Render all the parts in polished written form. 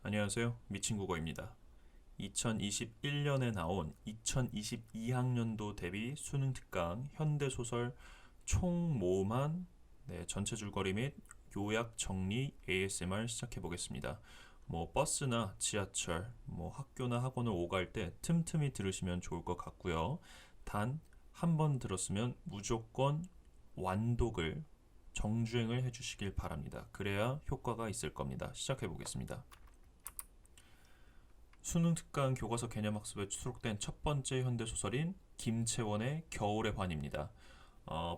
안녕하세요. 미친국어입니다. 2021년에 나온 2022학년도 대비 수능 특강 현대소설 총모음한 전체 줄거리 및 요약 정리 ASMR 시작해 보겠습니다. 버스나 지하철, 학교나 학원을 오갈 때 틈틈이 들으시면 좋을 것 같고요. 단 한 번 들었으면 무조건 완독을 정주행을 해주시길 바랍니다. 그래야 효과가 있을 겁니다. 시작해 보겠습니다. 수능 특강 교과서 개념학습에 수록된 첫 번째 현대소설인 김채원의 겨울의 반입니다.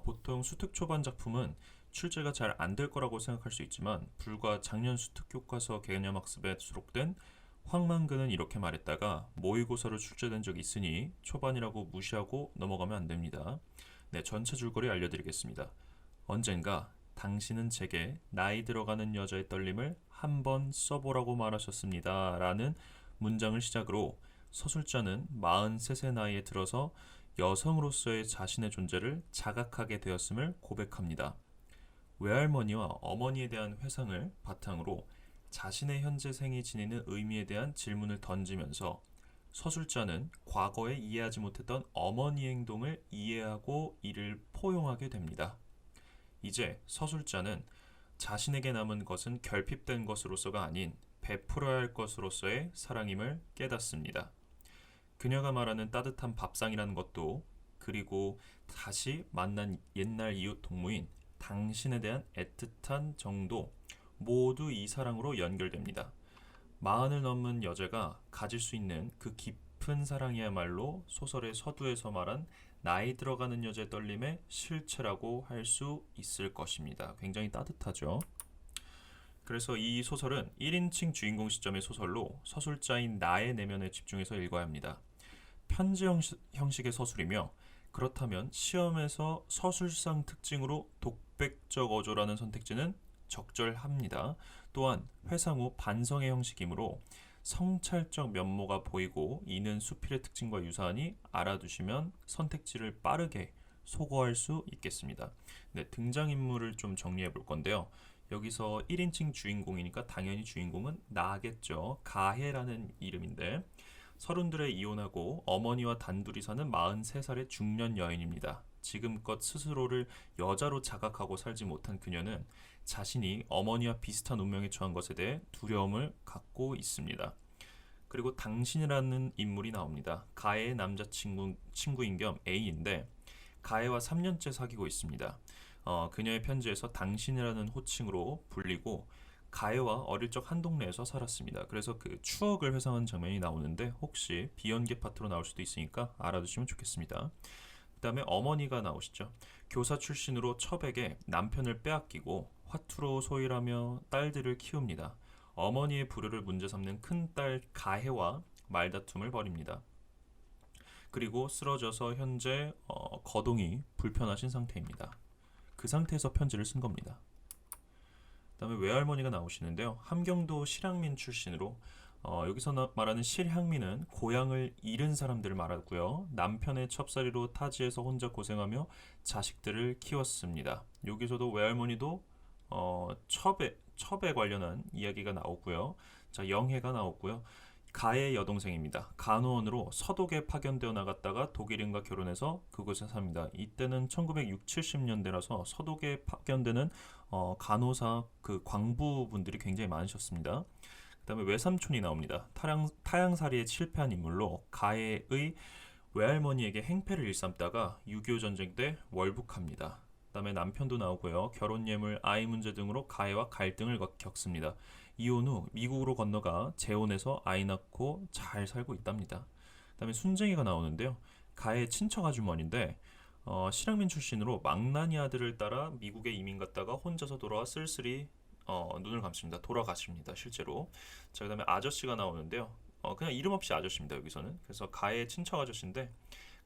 보통 수특 초반 작품은 출제가 잘 안 될 거라고 생각할 수 있지만 불과 작년 수특 교과서 개념학습에 수록된 황만근은 이렇게 말했다가 모의고사로 출제된 적이 있으니 초반이라고 무시하고 넘어가면 안 됩니다. 네, 전체 줄거리 알려드리겠습니다. 언젠가 당신은 제게 나이 들어가는 여자의 떨림을 한번 써보라고 말하셨습니다. 라는 문장을 시작으로 서술자는 43세 나이에 들어서 여성으로서의 자신의 존재를 자각하게 되었음을 고백합니다. 외할머니와 어머니에 대한 회상을 바탕으로 자신의 현재 생이 지니는 의미에 대한 질문을 던지면서 서술자는 과거에 이해하지 못했던 어머니 행동을 이해하고 이를 포용하게 됩니다. 이제 서술자는 자신에게 남은 것은 결핍된 것으로서가 아닌 베풀어야 할 것으로서의 사랑임을 깨닫습니다. 그녀가 말하는 따뜻한 밥상이라는 것도, 그리고 다시 만난 옛날 이웃 동무인 당신에 대한 애틋한 정도, 모두 이 사랑으로 연결됩니다. 마흔을 넘은 여자가 가질 수 있는 그 깊은 사랑이야말로 소설의 서두에서 말한 나이 들어가는 여자의 떨림의 실체라고 할 수 있을 것입니다. 굉장히 따뜻하죠. 그래서 이 소설은 1인칭 주인공 시점의 소설로 서술자인 나의 내면에 집중해서 읽어야 합니다. 편지 형식의 서술이며, 그렇다면 시험에서 서술상 특징으로 독백적 어조라는 선택지는 적절합니다. 또한 회상 후 반성의 형식이므로 성찰적 면모가 보이고 이는 수필의 특징과 유사하니 알아두시면 선택지를 빠르게 소거할 수 있겠습니다. 네, 등장인물을 좀 정리해 볼 건데요. 여기서 1인칭 주인공이니까 당연히 주인공은 나겠죠. 가혜라는 이름인데 서른들에 이혼하고 어머니와 단둘이 사는 43살의 중년 여인입니다. 지금껏 스스로를 여자로 자각하고 살지 못한 그녀는 자신이 어머니와 비슷한 운명에 처한 것에 대해 두려움을 갖고 있습니다. 그리고 당신이라는 인물이 나옵니다. 가해의 남자친구인 겸 A인데 가해와 3년째 사귀고 있습니다. 그녀의 편지에서 당신이라는 호칭으로 불리고 가해와 어릴 적 한 동네에서 살았습니다. 그래서 그 추억을 회상한 장면이 나오는데 혹시 비연계 파트로 나올 수도 있으니까 알아두시면 좋겠습니다. 그 다음에 어머니가 나오시죠. 교사 출신으로 첩에게 남편을 빼앗기고 화투로 소일하며 딸들을 키웁니다. 어머니의 불효를 문제 삼는 큰딸 가해와 말다툼을 벌입니다. 그리고 쓰러져서 현재 거동이 불편하신 상태입니다. 그 상태에서 편지를 쓴 겁니다. 그다음에 외할머니가 나오시는데요. 함경도 실향민 출신으로 여기서 말하는 실향민은 고향을 잃은 사람들을 말하고요. 남편의 첩살이로 타지에서 혼자 고생하며 자식들을 키웠습니다. 여기서도 외할머니도 첩에 관련한 이야기가 나오고요. 자, 영해가 나오고요. 가의 여동생입니다. 간호원으로 서독에 파견되어 나갔다가 독일인과 결혼해서 그곳에 삽니다. 이때는 1960, 70년대라서 서독에 파견되는 간호사 그 광부분들이 굉장히 많으셨습니다. 그 다음에 외삼촌이 나옵니다. 타양살이에 실패한 인물로 가해의 외할머니에게 행패를 일삼다가 6.25 전쟁 때 월북합니다. 그 다음에 남편도 나오고요. 결혼 예물, 아이 문제 등으로 가해와 갈등을 겪습니다. 이혼 후 미국으로 건너가 재혼해서 아이 낳고 잘 살고 있답니다. 그 다음에 순쟁이가 나오는데요. 가해 친척 아주머니인데 실향민 출신으로 망나니 아들을 따라 미국에 이민 갔다가 혼자서 돌아와 쓸쓸히 눈을 감습니다. 돌아가십니다. 실제로. 자, 그 다음에 아저씨가 나오는데요. 그냥 이름 없이 아저씨입니다. 여기서는. 그래서 가해 친척 아저씨인데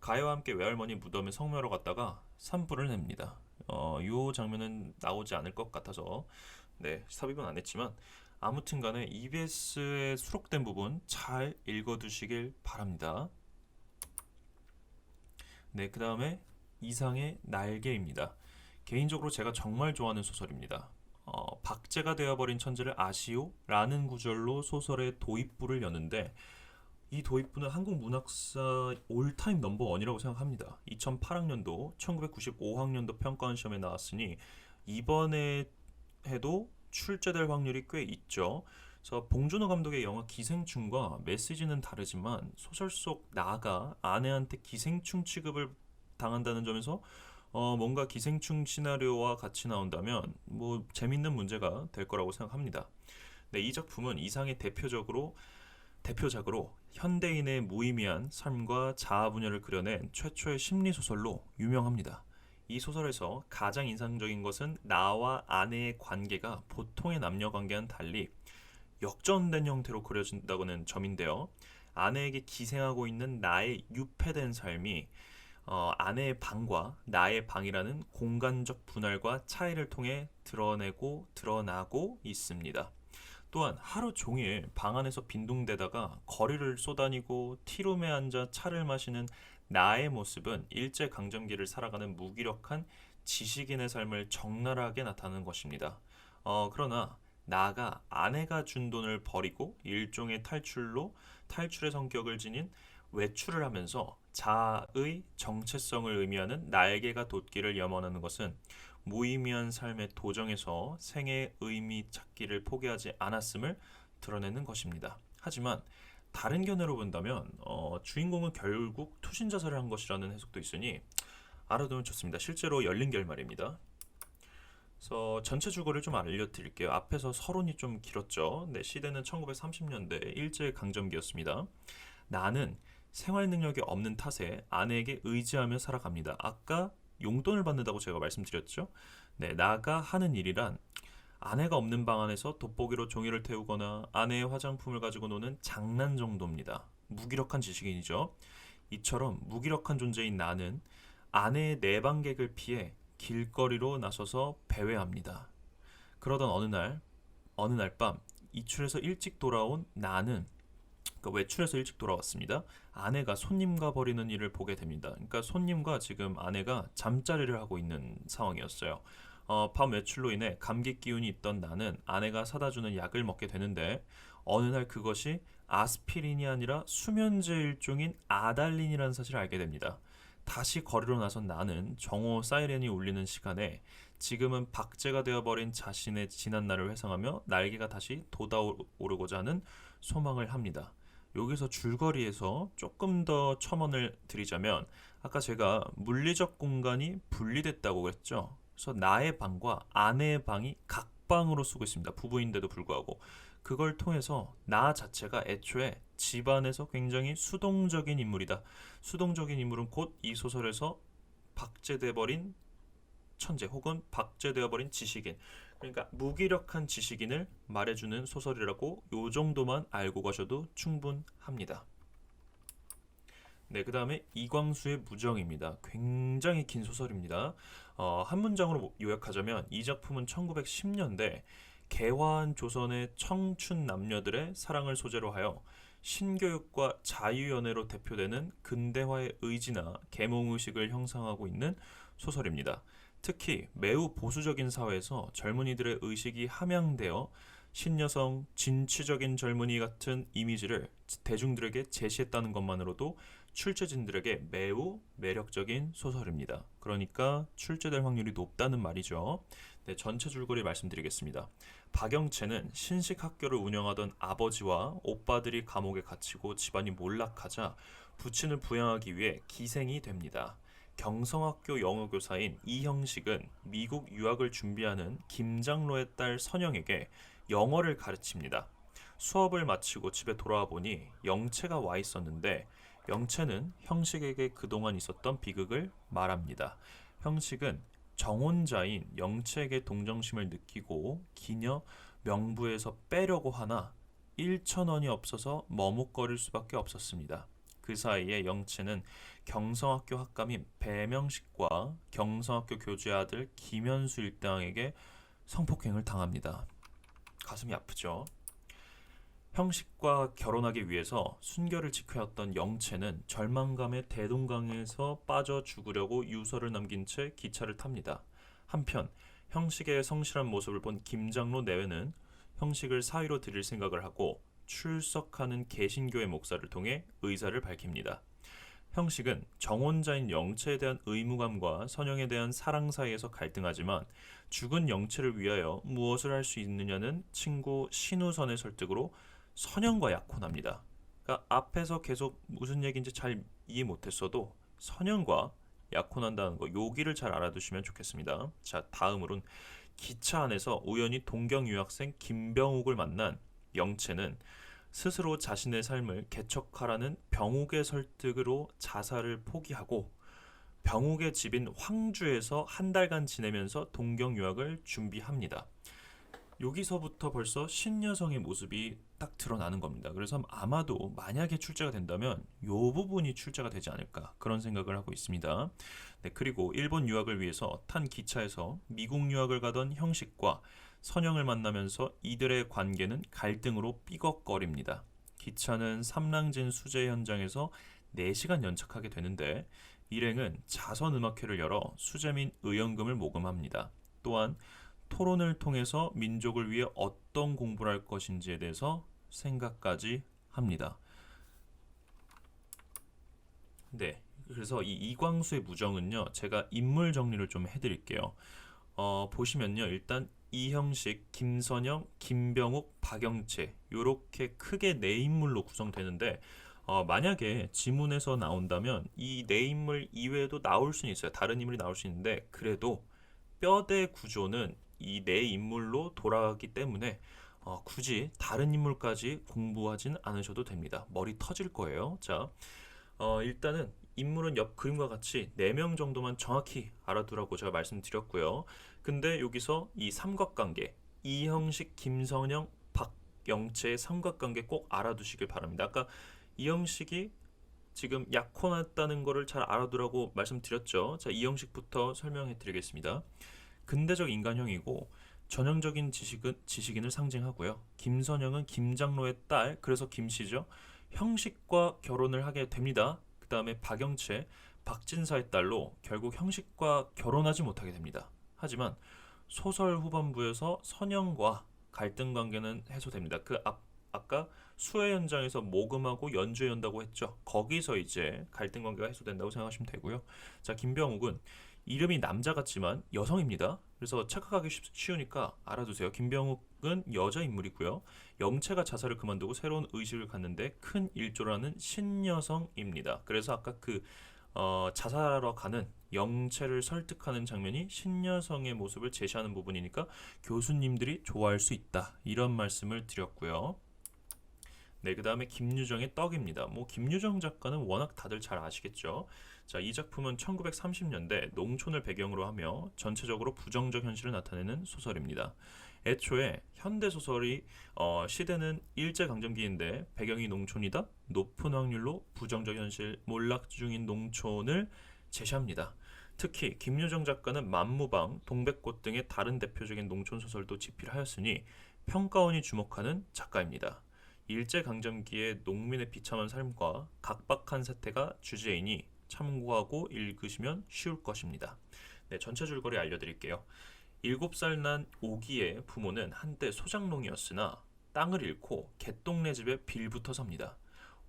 가해와 함께 외할머니 무덤에 성묘하러 갔다가 산불을 냅니다. 이 장면은 나오지 않을 것 같아서 네, 삽입은 안 했지만 아무튼 간에 EBS에 수록된 부분 잘 읽어두시길 바랍니다. 네, 그 다음에 이상의 날개입니다. 개인적으로 제가 정말 좋아하는 소설입니다. 박제가 되어버린 천재를 아시오? 라는 구절로 소설의 도입부를 여는데 이 도입부는 한국 문학사 올타임 넘버 원이라고 생각합니다. 2008학년도, 1995학년도 평가원 시험에 나왔으니 이번에 해도 출제될 확률이 꽤 있죠. 그래서 봉준호 감독의 영화 기생충과 메시지는 다르지만 소설 속 나가 아내한테 기생충 취급을 당한다는 점에서 뭔가 기생충 시나리오와 같이 나온다면 뭐 재밌는 문제가 될 거라고 생각합니다. 네, 이 작품은 이상의 대표작으로 현대인의 무의미한 삶과 자아 분열을 그려낸 최초의 심리 소설로 유명합니다. 이 소설에서 가장 인상적인 것은 나와 아내의 관계가 보통의 남녀 관계와는 달리 역전된 형태로 그려진다고는 점인데요. 아내에게 기생하고 있는 나의 유폐된 삶이 아내의 방과 나의 방이라는 공간적 분할과 차이를 통해 드러나고 있습니다. 또한 하루 종일 방 안에서 빈둥대다가 거리를 쏘다니고 티룸에 앉아 차를 마시는 나의 모습은 일제강점기를 살아가는 무기력한 지식인의 삶을 적나라하게 나타내는 것입니다. 그러나 나가 아내가 준 돈을 버리고 일종의 탈출의 성격을 지닌 외출을 하면서 자아의 정체성을 의미하는 날개가 돋기를 염원하는 것은 무의미한 삶의 도정에서 생의 의미 찾기를 포기하지 않았음을 드러내는 것입니다. 하지만 다른 견해로 본다면 주인공은 결국 투신 자살을 한 것이라는 해석도 있으니 알아두면 좋습니다. 실제로 열린 결말입니다. 그래서 전체 주거를 좀 알려드릴게요. 앞에서 서론이 좀 길었죠. 네, 시대는 1930년대 일제강점기였습니다. 나는 생활 능력이 없는 탓에 아내에게 의지하며 살아갑니다. 아까 용돈을 받는다고 제가 말씀드렸죠. 네, 나가 하는 일이란 아내가 없는 방 안에서 돋보기로 종이를 태우거나 아내의 화장품을 가지고 노는 장난 정도입니다. 무기력한 지식인이죠. 이처럼 무기력한 존재인 나는 아내의 내방객을 피해 길거리로 나서서 배회합니다. 그러던 어느 날 밤 이출에서 일찍 돌아온 나는 외출해서 일찍 돌아왔습니다. 아내가 손님과 벌이는 일을 보게 됩니다. 그러니까 손님과 지금 아내가 잠자리를 하고 있는 상황이었어요. 밤 외출로 인해 감기 기운이 있던 나는 아내가 사다 주는 약을 먹게 되는데 어느 날 그것이 아스피린이 아니라 수면제 일종인 아달린이라는 사실을 알게 됩니다. 다시 거리로 나선 나는 정오 사이렌이 울리는 시간에 지금은 박제가 되어버린 자신의 지난 날을 회상하며 날개가 다시 돋아오르고자 하는 소망을 합니다. 여기서 줄거리에서 조금 더 첨언을 드리자면 아까 제가 물리적 공간이 분리됐다고 했죠. 그래서 나의 방과 아내의 방이 각 방으로 쓰고 있습니다. 부부인데도 불구하고 그걸 통해서 나 자체가 애초에 집안에서 굉장히 수동적인 인물이다. 수동적인 인물은 곧 이 소설에서 박제돼 버린 천재 혹은 박제되어 버린 지식인, 그러니까 무기력한 지식인을 말해주는 소설이라고 요 정도만 알고 가셔도 충분합니다. 네, 그 다음에 이광수의 무정입니다. 굉장히 긴 소설입니다. 한 문장으로 요약하자면 이 작품은 1910년대 개화한 조선의 청춘 남녀들의 사랑을 소재로 하여 신교육과 자유연애로 대표되는 근대화의 의지나 계몽의식을 형성하고 있는 소설입니다. 특히 매우 보수적인 사회에서 젊은이들의 의식이 함양되어 신여성, 진취적인 젊은이 같은 이미지를 대중들에게 제시했다는 것만으로도 출제진들에게 매우 매력적인 소설입니다. 그러니까 출제될 확률이 높다는 말이죠. 네, 전체 줄거리 말씀드리겠습니다. 박영채는 신식학교를 운영하던 아버지와 오빠들이 감옥에 갇히고 집안이 몰락하자 부친을 부양하기 위해 기생이 됩니다. 경성학교 영어교사인 이형식은 미국 유학을 준비하는 김장로의 딸 선영에게 영어를 가르칩니다. 수업을 마치고 집에 돌아와 보니 영채가 와 있었는데 영채는 형식에게 그동안 있었던 비극을 말합니다. 형식은 정혼자인 영채에게 동정심을 느끼고 기녀 명부에서 빼려고 하나 1,000원이 없어서 머뭇거릴 수밖에 없었습니다. 그 사이에 영채는 경성학교 학감인 배명식과 경성학교 교주의 아들 김현수 일당에게 성폭행을 당합니다. 가슴이 아프죠. 형식과 결혼하기 위해서 순결을 지켜야 했던 영채는 절망감에 대동강에서 빠져 죽으려고 유서를 남긴 채 기차를 탑니다. 한편 형식의 성실한 모습을 본 김장로 내외는 형식을 사위로 드릴 생각을 하고 출석하는 개신교의 목사를 통해 의사를 밝힙니다. 형식은 정혼자인 영체에 대한 의무감과 선영에 대한 사랑 사이에서 갈등하지만 죽은 영체를 위하여 무엇을 할 수 있느냐는 친구 신우선의 설득으로 선영과 약혼합니다. 그러니까 앞에서 계속 무슨 얘기인지 잘 이해 못했어도 선영과 약혼한다는 거 여기를 잘 알아두시면 좋겠습니다. 자, 다음으로는 기차 안에서 우연히 동경 유학생 김병욱을 만난 영채는 스스로 자신의 삶을 개척하라는 병욱의 설득으로 자살을 포기하고 병욱의 집인 황주에서 한 달간 지내면서 동경 유학을 준비합니다. 여기서부터 벌써 신여성의 모습이 딱 드러나는 겁니다. 그래서 아마도 만약에 출제가 된다면 이 부분이 출제가 되지 않을까 그런 생각을 하고 있습니다. 네, 그리고 일본 유학을 위해서 탄 기차에서 미국 유학을 가던 형식과 선영을 만나면서 이들의 관계는 갈등으로 삐걱거립니다. 기차는 삼랑진 수재 현장에서 4시간 연착하게 되는데 일행은 자선음악회를 열어 수재민 의연금을 모금합니다. 또한 토론을 통해서 민족을 위해 어떤 공부를 할 것인지에 대해서 생각까지 합니다. 네, 그래서 이 이광수의 무정은요, 제가 인물 정리를 좀 해드릴게요. 보시면요, 일단 이형식, 김선영, 김병욱, 박영채 이렇게 크게 네 인물로 구성되는데 만약에 지문에서 나온다면 이 네 인물 이외에도 나올 수는 있어요. 다른 인물이 나올 수 있는데 그래도 뼈대 구조는 이 네 인물로 돌아가기 때문에 굳이 다른 인물까지 공부하진 않으셔도 됩니다. 머리 터질 거예요. 자, 일단은 인물은 옆 그림과 같이 4명 정도만 정확히 알아두라고 제가 말씀드렸고요. 근데 여기서 이 삼각관계, 이형식, 김선영, 박영채의 삼각관계 꼭 알아두시길 바랍니다. 아까 이형식이 지금 약혼했다는 거를 잘 알아두라고 말씀드렸죠. 자, 이형식부터 설명해 드리겠습니다. 근대적 인간형이고 전형적인 지식인을 상징하고요. 김선영은 김장로의 딸, 그래서 김씨죠. 형식과 결혼을 하게 됩니다. 그 다음에 박영채, 박진사의 딸로 결국 형식과 결혼하지 못하게 됩니다. 하지만 소설 후반부에서 선영과 갈등 관계는 해소됩니다. 아까 수해 현장에서 모금하고 연주회 연다고 했죠. 거기서 이제 갈등 관계가 해소된다고 생각하시면 되고요. 자, 김병욱은 이름이 남자 같지만 여성입니다. 그래서 착각하기 쉬우니까 알아두세요. 김병욱은 여자 인물이고요. 영채가 자살을 그만두고 새로운 의식을 갖는데 큰 일조라는 신여성입니다. 그래서 아까 자살하러 가는 영채를 설득하는 장면이 신여성의 모습을 제시하는 부분이니까 교수님들이 좋아할 수 있다. 이런 말씀을 드렸고요. 네, 그 다음에 김유정의 떡입니다. 김유정 작가는 워낙 다들 잘 아시겠죠. 자, 이 작품은 1930년대 농촌을 배경으로 하며 전체적으로 부정적 현실을 나타내는 소설입니다. 애초에 현대 소설이 시대는 일제강점기인데 배경이 농촌이다? 높은 확률로 부정적 현실, 몰락 중인 농촌을 제시합니다. 특히 김유정 작가는 만무방, 동백꽃 등의 다른 대표적인 농촌 소설도 집필하였으니 평가원이 주목하는 작가입니다. 일제강점기의 농민의 비참한 삶과 각박한 사태가 주제이니 참고하고 읽으시면 쉬울 것입니다. 네, 전체 줄거리 알려드릴게요. 7살 난 오기의 부모는 한때 소장농이었으나 땅을 잃고 개똥네 집에 빌붙어 삽니다.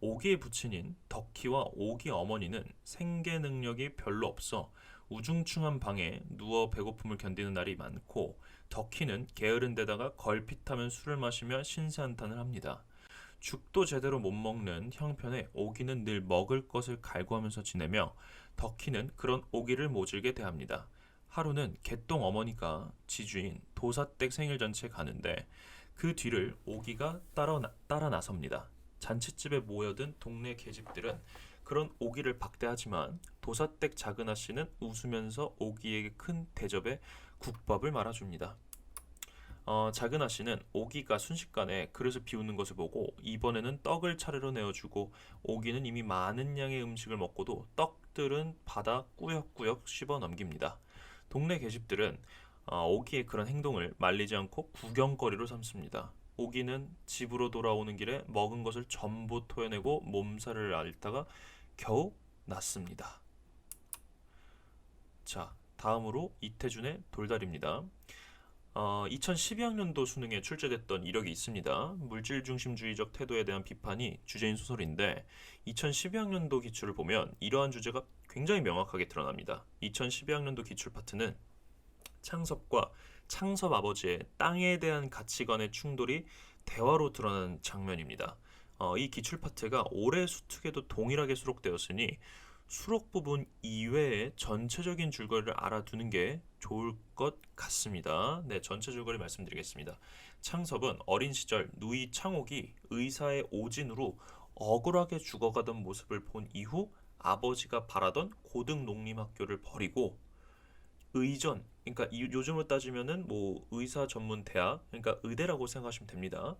오기의 부친인 덕희와 오기 어머니는 생계 능력이 별로 없어 우중충한 방에 누워 배고픔을 견디는 날이 많고 덕희는 게으른 데다가 걸핏하면 술을 마시며 신세한탄을 합니다. 죽도 제대로 못 먹는 형편에 오기는 늘 먹을 것을 갈구하면서 지내며 덕희는 그런 오기를 모질게 대합니다. 하루는 개똥 어머니가 지주인 도사댁 생일 잔치에 가는데 그 뒤를 오기가 따라 나섭니다. 잔치집에 모여든 동네 계집들은 그런 오기를 박대하지만 도사댁 작은 아씨는 웃으면서 오기에게 큰 대접에 국밥을 말아줍니다. 작은 아씨는 오기가 순식간에 그릇을 비우는 것을 보고 이번에는 떡을 차례로 내어주고 오기는 이미 많은 양의 음식을 먹고도 떡들은 받아 꾸역꾸역 씹어 넘깁니다. 동네 계집들은 오기의 그런 행동을 말리지 않고 구경거리로 삼습니다. 오기는 집으로 돌아오는 길에 먹은 것을 전부 토해내고 몸살을 앓다가 겨우 낫습니다. 자, 다음으로 이태준의 돌다리입니다. 2012학년도 수능에 출제됐던 이력이 있습니다. 물질 중심주의적 태도에 대한 비판이 주제인 소설인데 2012학년도 기출을 보면 이러한 주제가 굉장히 명확하게 드러납니다. 2012학년도 기출 파트는 창섭과 창섭 아버지의 땅에 대한 가치관의 충돌이 대화로 드러나는 장면입니다. 이 기출 파트가 올해 수특에도 동일하게 수록되었으니 수록 부분 이외의 전체적인 줄거리를 알아두는 게 좋을 것 같습니다. 네, 전체 줄거리 말씀드리겠습니다. 창섭은 어린 시절 누이 창옥이 의사의 오진으로 억울하게 죽어가던 모습을 본 이후 아버지가 바라던 고등 농림학교를 버리고 의전, 그러니까 요즘으로 따지면은 뭐 의사 전문 대학, 그러니까 의대라고 생각하시면 됩니다.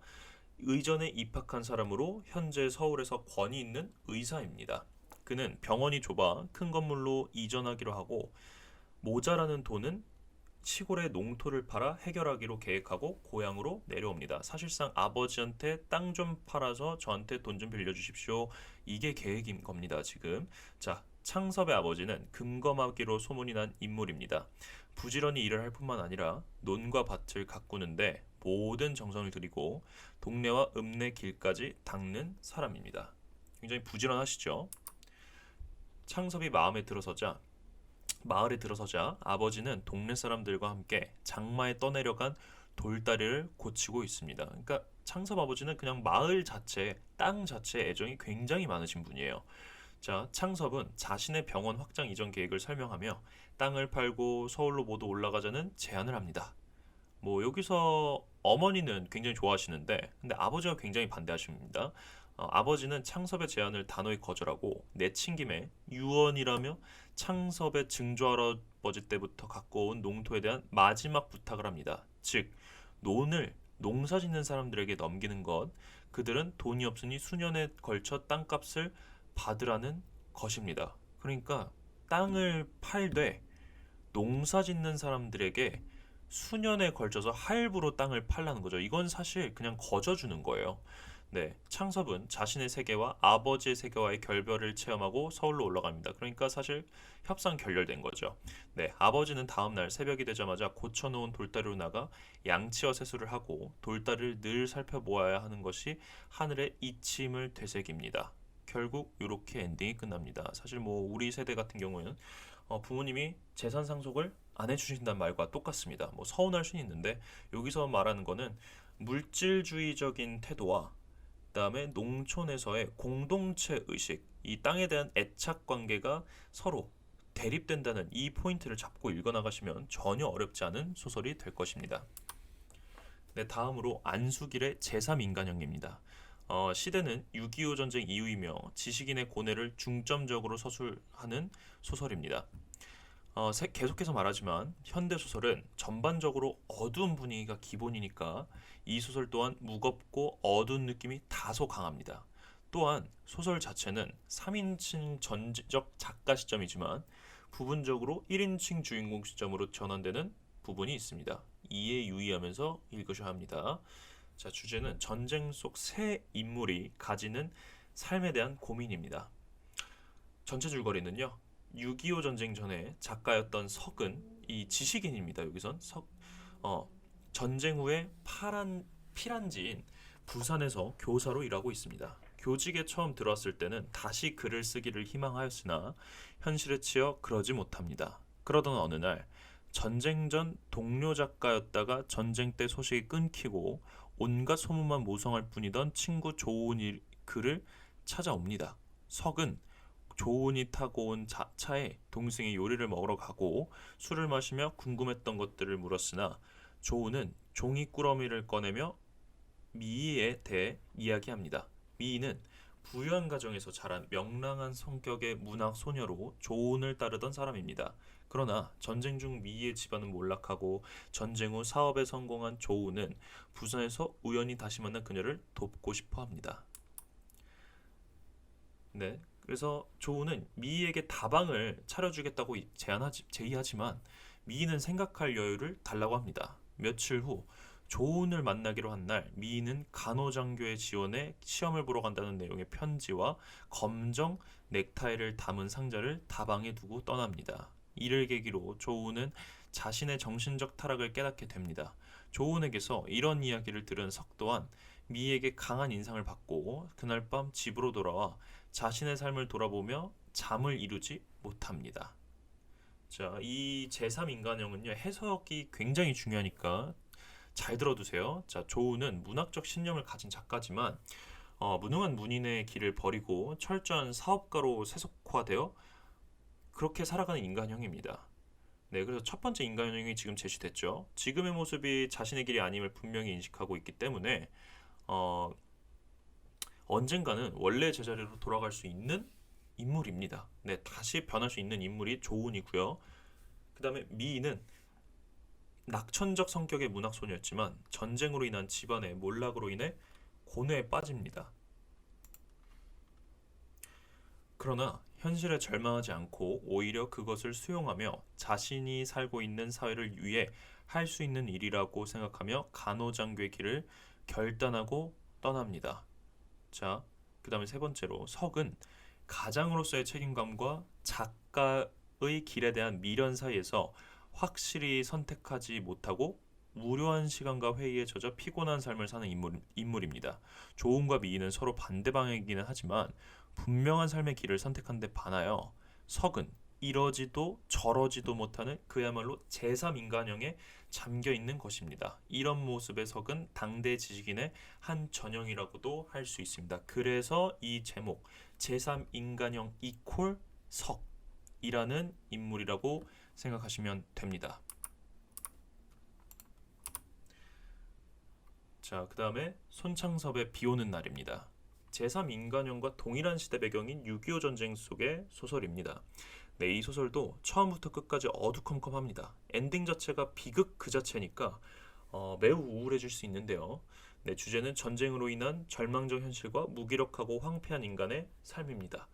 의전에 입학한 사람으로 현재 서울에서 권위 있는 의사입니다. 그는 병원이 좁아 큰 건물로 이전하기로 하고 모자라는 돈은 시골의 농토를 팔아 해결하기로 계획하고 고향으로 내려옵니다. 사실상 아버지한테 땅 좀 팔아서 저한테 돈 좀 빌려주십시오. 이게 계획인 겁니다, 지금. 자, 창섭의 아버지는 금검하기로 소문이 난 인물입니다. 부지런히 일을 할 뿐만 아니라 논과 밭을 가꾸는데 모든 정성을 들이고 동네와 읍내 길까지 닦는 사람입니다. 굉장히 부지런하시죠? 창섭이 마을에 들어서자 아버지는 동네 사람들과 함께 장마에 떠내려간 돌다리를 고치고 있습니다. 그러니까 창섭 아버지는 그냥 마을 자체, 땅 자체에 애정이 굉장히 많으신 분이에요. 자, 창섭은 자신의 병원 확장 이전 계획을 설명하며 땅을 팔고 서울로 모두 올라가자는 제안을 합니다. 뭐 여기서 어머니는 굉장히 좋아하시는데 근데 아버지가 굉장히 반대하십니다. 아버지는 창섭의 제안을 단호히 거절하고 내친 김에 유언이라며 창섭의 증조할아버지 때부터 갖고 온 농토에 대한 마지막 부탁을 합니다. 즉 논을 농사 짓는 사람들에게 넘기는 것, 그들은 돈이 없으니 수년에 걸쳐 땅값을 받으라는 것입니다. 그러니까 땅을 팔되 농사 짓는 사람들에게 수년에 걸쳐서 할부로 땅을 팔라는 거죠. 이건 사실 그냥 거저주는 거예요. 네, 창섭은 자신의 세계와 아버지의 세계와의 결별을 체험하고 서울로 올라갑니다. 그러니까 사실 협상 결렬된 거죠. 네, 아버지는 다음날 새벽이 되자마자 고쳐놓은 돌다리로 나가 양치와 세수를 하고 돌다리를 늘 살펴보아야 하는 것이 하늘의 이침을 되새깁니다. 결국 이렇게 엔딩이 끝납니다. 사실 뭐 우리 세대 같은 경우에는 부모님이 재산 상속을 안 해주신다는 말과 똑같습니다. 뭐 서운할 수는 있는데 여기서 말하는 거는 물질주의적인 태도와 그다음에 농촌에서의 공동체 의식, 이 땅에 대한 애착 관계가 서로 대립된다는 이 포인트를 잡고 읽어나가시면 전혀 어렵지 않은 소설이 될 것입니다. 네, 다음으로 안수길의 제3인간형입니다. 시대는 6.25 전쟁 이후이며 지식인의 고뇌를 중점적으로 서술하는 소설입니다. 계속해서 말하지만 현대소설은 전반적으로 어두운 분위기가 기본이니까 이 소설 또한 무겁고 어두운 느낌이 다소 강합니다. 또한 소설 자체는 3인칭 전적 작가 시점이지만 부분적으로 1인칭 주인공 시점으로 전환되는 부분이 있습니다. 이에 유의하면서 읽으셔야 합니다. 자, 주제는 전쟁 속 세 인물이 가지는 삶에 대한 고민입니다. 전체 줄거리는요. 6.25 전쟁 전에 작가였던 석은 이 지식인입니다. 여기선 전쟁 후에 피란지인 부산에서 교사로 일하고 있습니다. 교직에 처음 들어왔을 때는 다시 글을 쓰기를 희망하였으나 현실에 치여 그러지 못합니다. 그러던 어느 날 전쟁 전 동료 작가였다가 전쟁 때 소식이 끊기고 온갖 소문만 모성할 뿐이던 친구 조은이 그를 찾아옵니다. 석은 조은이 타고 온 차에 동생이 요리를 먹으러 가고 술을 마시며 궁금했던 것들을 물었으나 조은은 종이 꾸러미를 꺼내며 미희에 대해 이야기합니다. 미희는 부유한 가정에서 자란 명랑한 성격의 문학 소녀로 조은을 따르던 사람입니다. 그러나 전쟁 중 미희의 집안은 몰락하고 전쟁 후 사업에 성공한 조은은 부산에서 우연히 다시 만난 그녀를 돕고 싶어 합니다. 네, 그래서 조은은 미희에게 다방을 차려주겠다고 제의하지만 미희는 생각할 여유를 달라고 합니다. 며칠 후 조은을 만나기로 한 날 미희는 간호장교의 지원에 시험을 보러 간다는 내용의 편지와 검정 넥타이를 담은 상자를 다방에 두고 떠납니다. 이를 계기로 조우는 자신의 정신적 타락을 깨닫게 됩니다. 조우에게서 이런 이야기를 들은 석 또한 미에게 강한 인상을 받고 그날 밤 집으로 돌아와 자신의 삶을 돌아보며 잠을 이루지 못합니다. 자, 이 제3인간형은요, 해석이 굉장히 중요하니까 잘 들어두세요. 자, 조우는 문학적 신념을 가진 작가지만 무능한 문인의 길을 버리고 철저한 사업가로 세속화되어 그렇게 살아가는 인간형입니다. 네, 그래서 첫 번째 인간형이 지금 제시됐죠. 지금의 모습이 자신의 길이 아님을 분명히 인식하고 있기 때문에 어, 언젠가는 원래 제자리로 돌아갈 수 있는 인물입니다. 네, 다시 변할 수 있는 인물이 조은이고요. 그 다음에 미인은 낙천적 성격의 문학소녀였지만 전쟁으로 인한 집안의 몰락으로 인해 고뇌에 빠집니다. 그러나 현실에 절망하지 않고 오히려 그것을 수용하며 자신이 살고 있는 사회를 위해 할 수 있는 일이라고 생각하며 간호장교의 길을 결단하고 떠납니다. 자, 그 다음에 세 번째로 석은 가장으로서의 책임감과 작가의 길에 대한 미련 사이에서 확실히 선택하지 못하고 무료한 시간과 회의에 젖어 피곤한 삶을 사는 인물입니다. 조은과 미인은 서로 반대 방향이기는 하지만 분명한 삶의 길을 선택한 데 반하여 석은 이러지도 저러지도 못하는 그야말로 제3인간형에 잠겨 있는 것입니다. 이런 모습의 석은 당대 지식인의 한 전형이라고도 할 수 있습니다. 그래서 이 제목 제3인간형 이퀄 석이라는 인물이라고 생각하시면 됩니다. 자, 그 다음에 손창섭의 비 오는 날입니다. 제3인간형과 동일한 시대 배경인 6.25 전쟁 속의 소설입니다. 네, 이 소설도 처음부터 끝까지 어두컴컴합니다. 엔딩 자체가 비극 그 자체니까 매우 우울해질 수 있는데요. 네, 주제는 전쟁으로 인한 절망적 현실과 무기력하고 황폐한 인간의 삶입니다.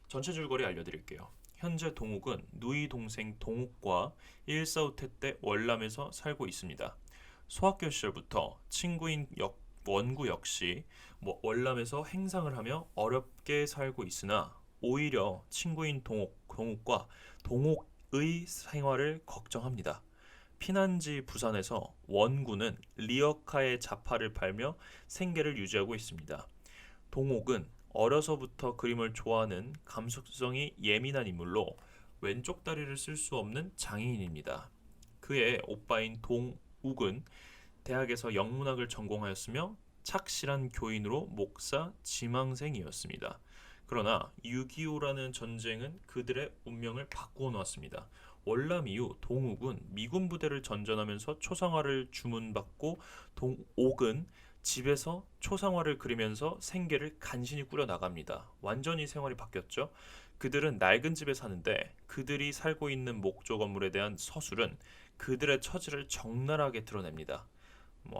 전체 줄거리 알려드릴게요. 현재 동욱은 누이 동생 동욱과 1.45 때 월남에서 살고 있습니다. 소학교 시절부터 친구인 원구 역시 월남에서 행상을 하며 어렵게 살고 있으나 오히려 친구인 동욱과 동욱의 생활을 걱정합니다. 피난지 부산에서 원구는 리어카의 자파를 팔며 생계를 유지하고 있습니다. 동욱은 어려서부터 그림을 좋아하는 감수성이 예민한 인물로 왼쪽 다리를 쓸 수 없는 장애인입니다. 그의 오빠인 동욱은 대학에서 영문학을 전공하였으며 착실한 교인으로 목사 지망생이었습니다. 그러나 6.25라는 전쟁은 그들의 운명을 바꾸어 놓았습니다. 월남 이후 동욱은 미군 부대를 전전하면서 초상화를 주문받고 동욱은 집에서 초상화를 그리면서 생계를 간신히 꾸려나갑니다. 완전히 생활이 바뀌었죠. 그들은 낡은 집에 사는데 그들이 살고 있는 목조 건물에 대한 서술은 그들의 처지를 적나라하게 드러냅니다.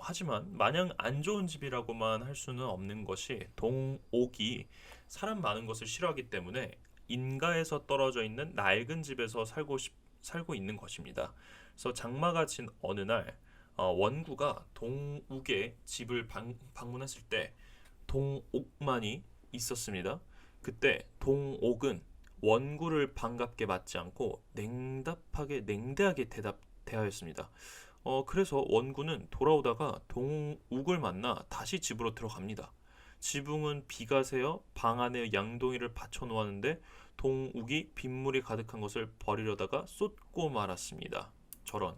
하지만 마냥 안 좋은 집이라고만 할 수는 없는 것이 동옥이 사람 많은 것을 싫어하기 때문에 인가에서 떨어져 있는 낡은 집에서 살고 있는 것입니다. 그래서 장마가 진 어느 날 원구가 동욱의 집을 방문했을 때 동옥만이 있었습니다. 그때 동옥은 원구를 반갑게 맞지 않고 냉대하게 대하였습니다. 그래서 원구는 돌아오다가 동욱을 만나 다시 집으로 들어갑니다. 지붕은 비가 새어 방 안에 양동이를 받쳐 놓았는데 동욱이 빗물이 가득한 것을 버리려다가 쏟고 말았습니다. 저런.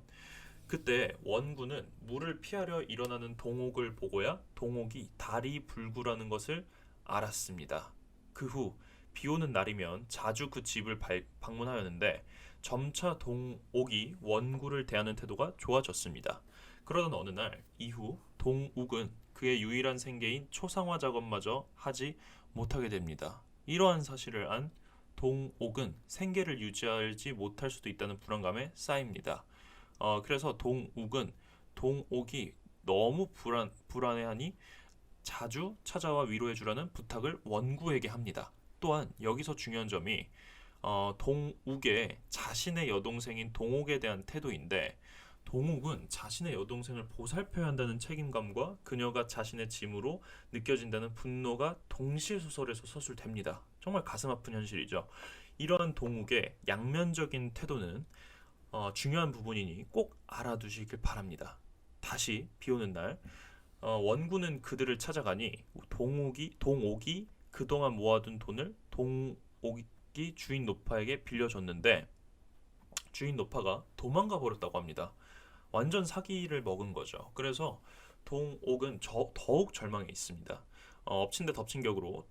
그때 원구는 물을 피하려 일어나는 동욱을 보고야 동욱이 달이 불구라는 것을 알았습니다. 그 후 비오는 날이면 자주 그 집을 방문하였는데 점차 동욱이 원구를 대하는 태도가 좋아졌습니다. 그러던 어느 날 이후 동욱은 그의 유일한 생계인 초상화 작업마저 하지 못하게 됩니다. 이러한 사실을 안 동욱은 생계를 유지하지 못할 수도 있다는 불안감에 쌓입니다. 그래서 동욱이 너무 불안해하니 자주 찾아와 위로해주라는 부탁을 원구에게 합니다. 또한 여기서 중요한 점이 동욱의 자신의 여동생인 동옥에 대한 태도인데 동욱은 자신의 여동생을 보살펴야 한다는 책임감과 그녀가 자신의 짐으로 느껴진다는 분노가 동시에 소설에서 서술됩니다. 정말 가슴 아픈 현실이죠. 이러한 동욱의 양면적인 태도는 중요한 부분이니 꼭 알아두시길 바랍니다. 다시 비 오는 날 원군은 그들을 찾아가니 동옥이 그동안 모아둔 돈을 동옥이 주인 노파에게 빌려줬는데 주인 노파가 도망가 버렸다고 합니다. 완전 사기를 먹은 거죠. 그래서 동옥은 더욱 절망해 있습니다. 엎친 데 덮친 격으로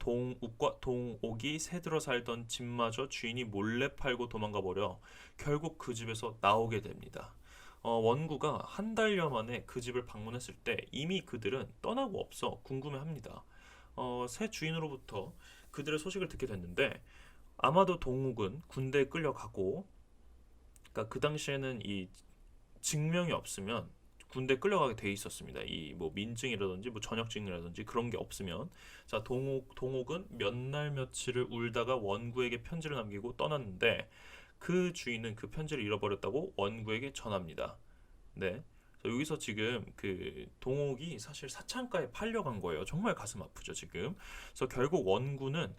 동옥이 새들어 살던 집마저 주인이 몰래 팔고 도망가 버려 결국 그 집에서 나오게 됩니다. 원구가 한 달여 만에 그 집을 방문했을 때 이미 그들은 떠나고 없어 궁금해합니다. 새 주인으로부터 그들의 소식을 듣게 됐는데 아마도 동욱은 군대에 끌려가고, 그러니까 그 당시에는 이 증명이 없으면 군대 끌려가게 돼 있었습니다. 이 뭐 민증이라든지 뭐 전역증이라든지 그런 게 없으면, 자, 동옥은 몇 날 며칠을 울다가 원구에게 편지를 남기고 떠났는데 그 주인은 그 편지를 잃어버렸다고 원구에게 전합니다. 네. 여기서 지금 그 동옥이 사실 사창가에 팔려간 거예요. 정말 가슴 아프죠, 지금. 그래서 결국 원구는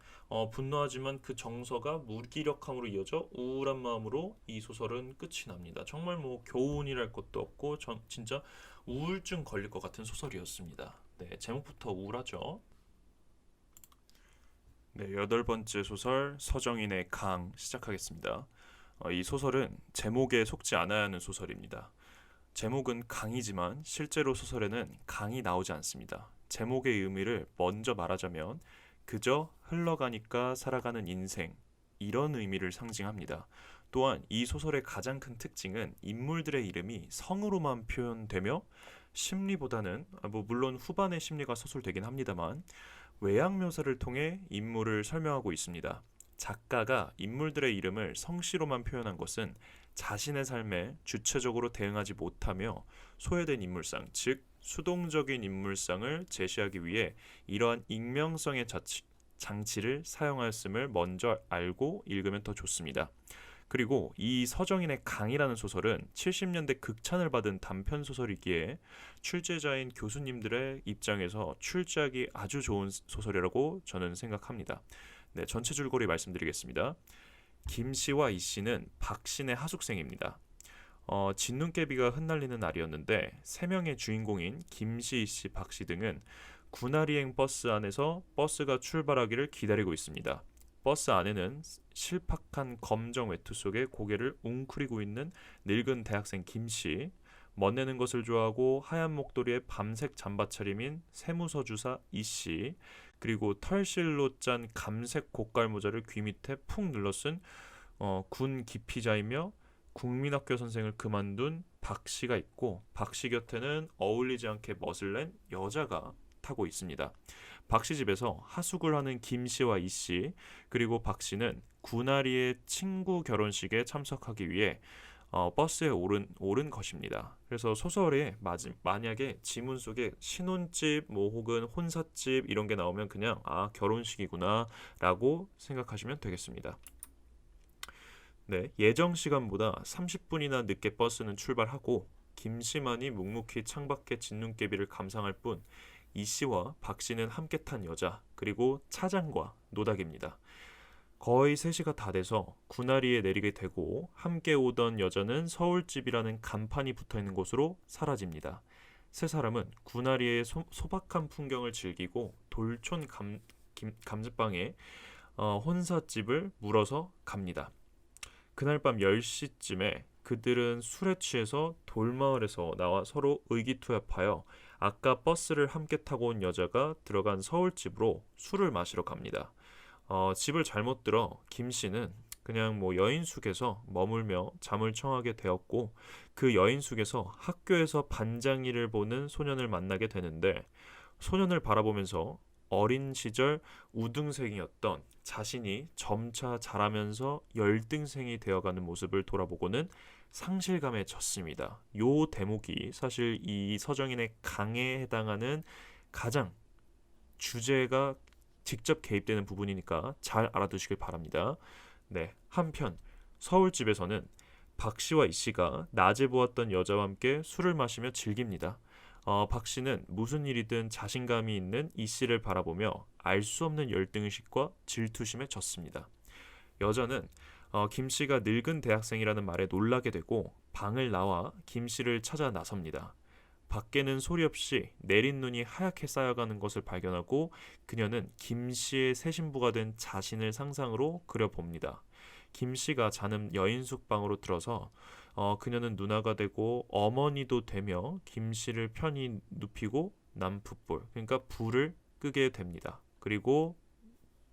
분노하지만 그 정서가 무기력함으로 이어져 우울한 마음으로 이 소설은 끝이 납니다. 정말 뭐 교훈이랄 것도 없고 진짜 우울증 걸릴 것 같은 소설이었습니다. 네, 제목부터 우울하죠. 네, 여덟 번째 소설 서정인의 강 시작하겠습니다. 이 소설은 제목에 속지 않아야 하는 소설입니다. 제목은 강이지만 실제로 소설에는 강이 나오지 않습니다. 제목의 의미를 먼저 말하자면 그저 흘러가니까 살아가는 인생, 이런 의미를 상징합니다. 또한 이 소설의 가장 큰 특징은 인물들의 이름이 성으로만 표현되며 심리보다는 물론 후반의 심리가 서술되긴 합니다만 외양 묘사를 통해 인물을 설명하고 있습니다. 작가가 인물들의 이름을 성씨로만 표현한 것은 자신의 삶에 주체적으로 대응하지 못하며 소외된 인물상, 즉 수동적인 인물상을 제시하기 위해 이러한 익명성의 장치를 사용하였음을 먼저 알고 읽으면 더 좋습니다. 그리고 이 서정인의 강이라는 소설은 70년대 극찬을 받은 단편 소설이기에 출제자인 교수님들의 입장에서 출제하기 아주 좋은 소설이라고 저는 생각합니다. 네, 전체 줄거리 말씀드리겠습니다. 김 씨와 이 씨는 박 씨의 하숙생입니다. 진눈깨비가 흩날리는 날이었는데 세 명의 주인공인 김 씨, 이 씨, 박 씨 등은 군화리행 버스 안에서 버스가 출발하기를 기다리고 있습니다. 버스 안에는 실팍한 검정 외투 속에 고개를 웅크리고 있는 늙은 대학생 김 씨, 멋내는 것을 좋아하고 하얀 목도리에 밤색 잠바 차림인 세무서주사 이 씨, 그리고 털실로 짠 감색 고깔 모자를 귀 밑에 푹 눌러쓴 군 기피자이며 국민학교 선생을 그만둔 박 씨가 있고, 박 씨 곁에는 어울리지 않게 멋을 낸 여자가 타고 있습니다. 박 씨 집에서 하숙을 하는 김 씨와 이 씨, 그리고 박 씨는 군아리의 친구 결혼식에 참석하기 위해 버스에 오른 것입니다. 그래서 소설에 만약에 지문 속에 신혼집 뭐 혹은 혼사집 이런 게 나오면 그냥 결혼식이구나 라고 생각하시면 되겠습니다. 네, 예정 시간보다 30분이나 늦게 버스는 출발하고 김 씨만이 묵묵히 창밖에 진눈깨비를 감상할 뿐 이 씨와 박 씨는 함께 탄 여자, 그리고 차장과 노닥입니다. 거의 3시가 다 돼서 군아리에 내리게 되고 함께 오던 여자는 서울집이라는 간판이 붙어있는 곳으로 사라집니다. 세 사람은 군아리의 소박한 풍경을 즐기고 돌촌 감자방에 혼사집을 물어서 갑니다. 그날 밤 10시쯤에 그들은 술에 취해서 돌마을에서 나와 서로 의기투합하여 아까 버스를 함께 타고 온 여자가 들어간 서울집으로 술을 마시러 갑니다. 집을 잘못 들어 김 씨는 그냥 여인숙에서 머물며 잠을 청하게 되었고, 그 여인숙에서 학교에서 반장이를 보는 소년을 만나게 되는데, 소년을 바라보면서 어린 시절 우등생이었던 자신이 점차 자라면서 열등생이 되어가는 모습을 돌아보고는 상실감에 젖습니다. 요 대목이 사실 이 서정인의 강에 해당하는 가장 주제가 직접 개입되는 부분이니까 잘 알아두시길 바랍니다. 네, 한편 서울집에서는 박 씨와 이 씨가 낮에 보았던 여자와 함께 술을 마시며 즐깁니다. 박 씨는 무슨 일이든 자신감이 있는 이 씨를 바라보며 알 수 없는 열등의식과 질투심에 젖습니다. 여자는 김 씨가 늙은 대학생이라는 말에 놀라게 되고 방을 나와 김 씨를 찾아 나섭니다. 밖에는 소리 없이 내린 눈이 하얗게 쌓여가는 것을 발견하고 그녀는 김 씨의 새 신부가 된 자신을 상상으로 그려봅니다. 김 씨가 자는 여인숙 방으로 들어서 그녀는 누나가 되고 어머니도 되며 김 씨를 편히 눕히고 남풋볼 그러니까 불을 끄게 됩니다. 그리고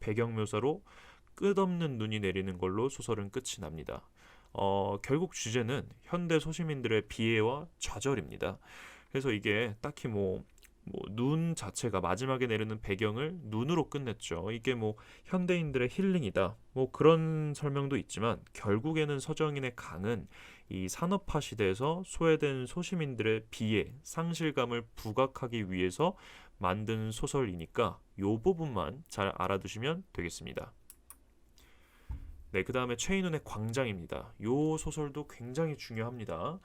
배경 묘사로 끝없는 눈이 내리는 걸로 소설은 끝이 납니다. 결국 주제는 현대 소시민들의 비애와 좌절입니다. 그래서 이게 딱히 눈 자체가 마지막에 내리는 배경을 눈으로 끝냈죠. 이게 현대인들의 힐링이다. 그런 설명도 있지만 결국에는 서정인의 강은 이 산업화 시대에서 소외된 소시민들의 비애, 상실감을 부각하기 위해서 만든 소설이니까 이 부분만 잘 알아두시면 되겠습니다. 네, 그 다음에 최인훈의 광장입니다. 이 소설도 굉장히 중요합니다.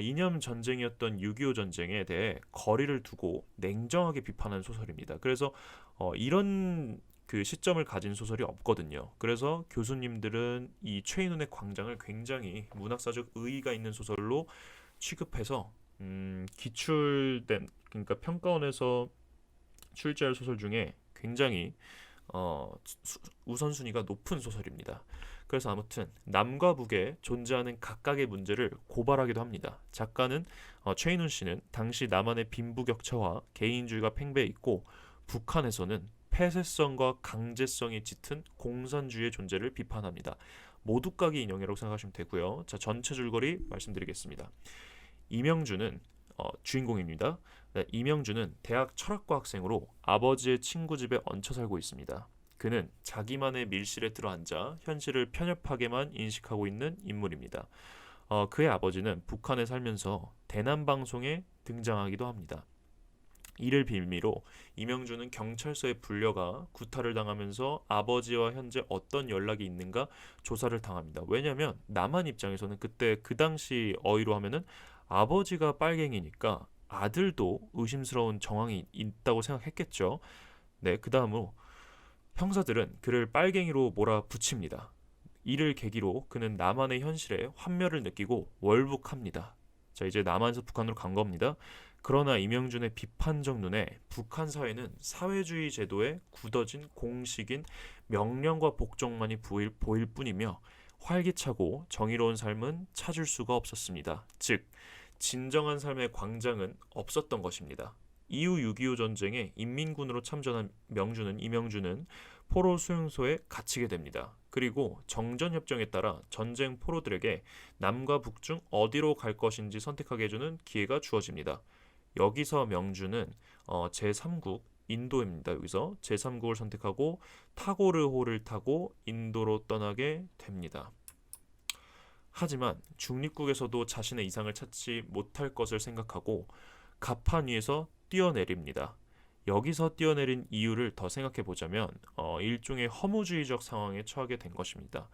이념 전쟁이었던 6.25 전쟁에 대해 거리를 두고 냉정하게 비판한 소설입니다. 그래서 이런 그 시점을 가진 소설이 없거든요. 그래서 교수님들은 이 최인훈의 광장을 굉장히 문학사적 의의가 있는 소설로 취급해서 기출된 그러니까 평가원에서 출제할 소설 중에 굉장히 우선순위가 높은 소설입니다. 그래서 아무튼 남과 북에 존재하는 각각의 문제를 고발하기도 합니다. 작가는 최인훈 씨는 당시 남한의 빈부격차와 개인주의가 팽배해 있고 북한에서는 폐쇄성과 강제성이 짙은 공산주의의 존재를 비판합니다. 모두각의 인형이라고 생각하시면 되고요. 자, 전체 줄거리 말씀드리겠습니다. 이명주는 주인공입니다. 네, 이명주는 대학 철학과 학생으로 아버지의 친구 집에 얹혀 살고 있습니다. 그는 자기만의 밀실에 들어앉아 현실을 편협하게만 인식하고 있는 인물입니다. 그의 아버지는 북한에 살면서 대남 방송에 등장하기도 합니다. 이를 빌미로 이명주는 경찰서에 불려가 구타를 당하면서 아버지와 현재 어떤 연락이 있는가 조사를 당합니다. 왜냐하면 남한 입장에서는 그때 그 당시 어휘로 하면은 아버지가 빨갱이니까 아들도 의심스러운 정황이 있다고 생각했겠죠. 네, 그 다음으로 형사들은 그를 빨갱이로 몰아붙입니다. 이를 계기로 그는 남한의 현실에 환멸을 느끼고 월북합니다. 자, 이제 남한에서 북한으로 간 겁니다. 그러나 이명준의 비판적 눈에 북한 사회는 사회주의 제도에 굳어진 공식인 명령과 복종만이 보일 뿐이며 활기차고 정의로운 삶은 찾을 수가 없었습니다. 즉, 진정한 삶의 광장은 없었던 것입니다. 이후 6.25 전쟁에 인민군으로 참전한 이명주는 포로 수용소에 갇히게 됩니다. 그리고 정전협정에 따라 전쟁 포로들에게 남과 북 중 어디로 갈 것인지 선택하게 해주는 기회가 주어집니다. 여기서 명주는 제3국 인도입니다. 여기서 제3국을 선택하고 타고르호를 타고 인도로 떠나게 됩니다. 하지만 중립국에서도 자신의 이상을 찾지 못할 것을 생각하고 갑판 위에서 뛰어내립니다. 여기서 뛰어내린 이유를 더 생각해 보자면 일종의 허무주의적 상황에 처하게 된 것입니다.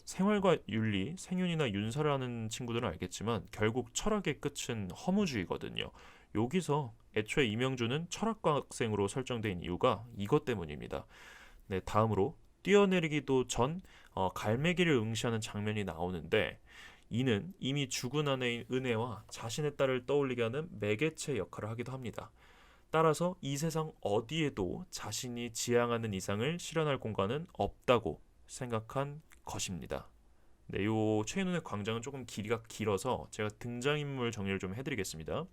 생활과 윤리, 생윤이나 윤사를 하는 친구들은 알겠지만 결국 철학의 끝은 허무주의거든요. 여기서 애초에 이명주는 철학과 학생으로 설정된 이유가 이것 때문입니다. 네, 다음으로 뛰어내리기도 전 갈매기를 응시하는 장면이 나오는데 이는 이미 죽은 아내인 은혜와 자신의 딸을 떠올리게 하는 매개체 역할을 하기도 합니다. 따라서 이 세상 어디에도 자신이 지향하는 이상을 실현할 공간은 없다고 생각한 것입니다. 네, 요 최인훈의 광장은 조금 길이가 길어서 제가 등장인물 정리를 좀 해드리겠습니다.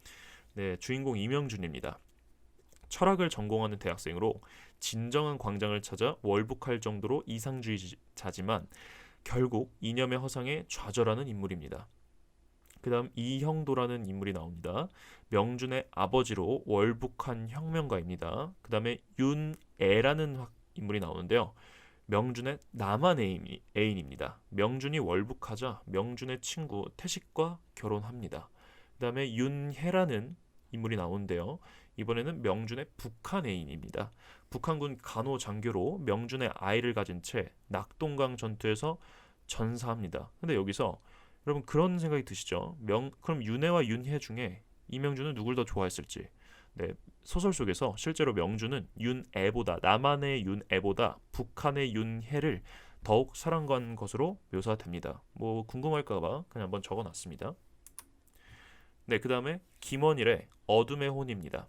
네, 주인공 이명준입니다. 철학을 전공하는 대학생으로 진정한 광장을 찾아 월북할 정도로 이상주의자지만 결국 이념의 허상에 좌절하는 인물입니다. 그 다음 이형도라는 인물이 나옵니다. 명준의 아버지로 월북한 혁명가입니다. 그 다음에 윤애라는 인물이 나오는데요. 명준의 남한 애인입니다. 명준이 월북하자 명준의 친구 태식과 결혼합니다. 그 다음에 윤혜라는 인물이 나오는데요. 이번에는 명준의 북한 애인입니다. 북한군 간호장교로 명준의 아이를 가진 채 낙동강 전투에서 전사합니다. 근데 여기서 여러분 그런 생각이 드시죠? 그럼 윤혜와 윤혜 중에 이명준은 누굴 더 좋아했을지. 네, 소설 속에서 실제로 명준은 남한의 윤애보다 북한의 윤혜를 더욱 사랑간 것으로 묘사됩니다. 뭐 궁금할까봐 그냥 한번 적어놨습니다. 네, 그 다음에 김원일의 어둠의 혼입니다.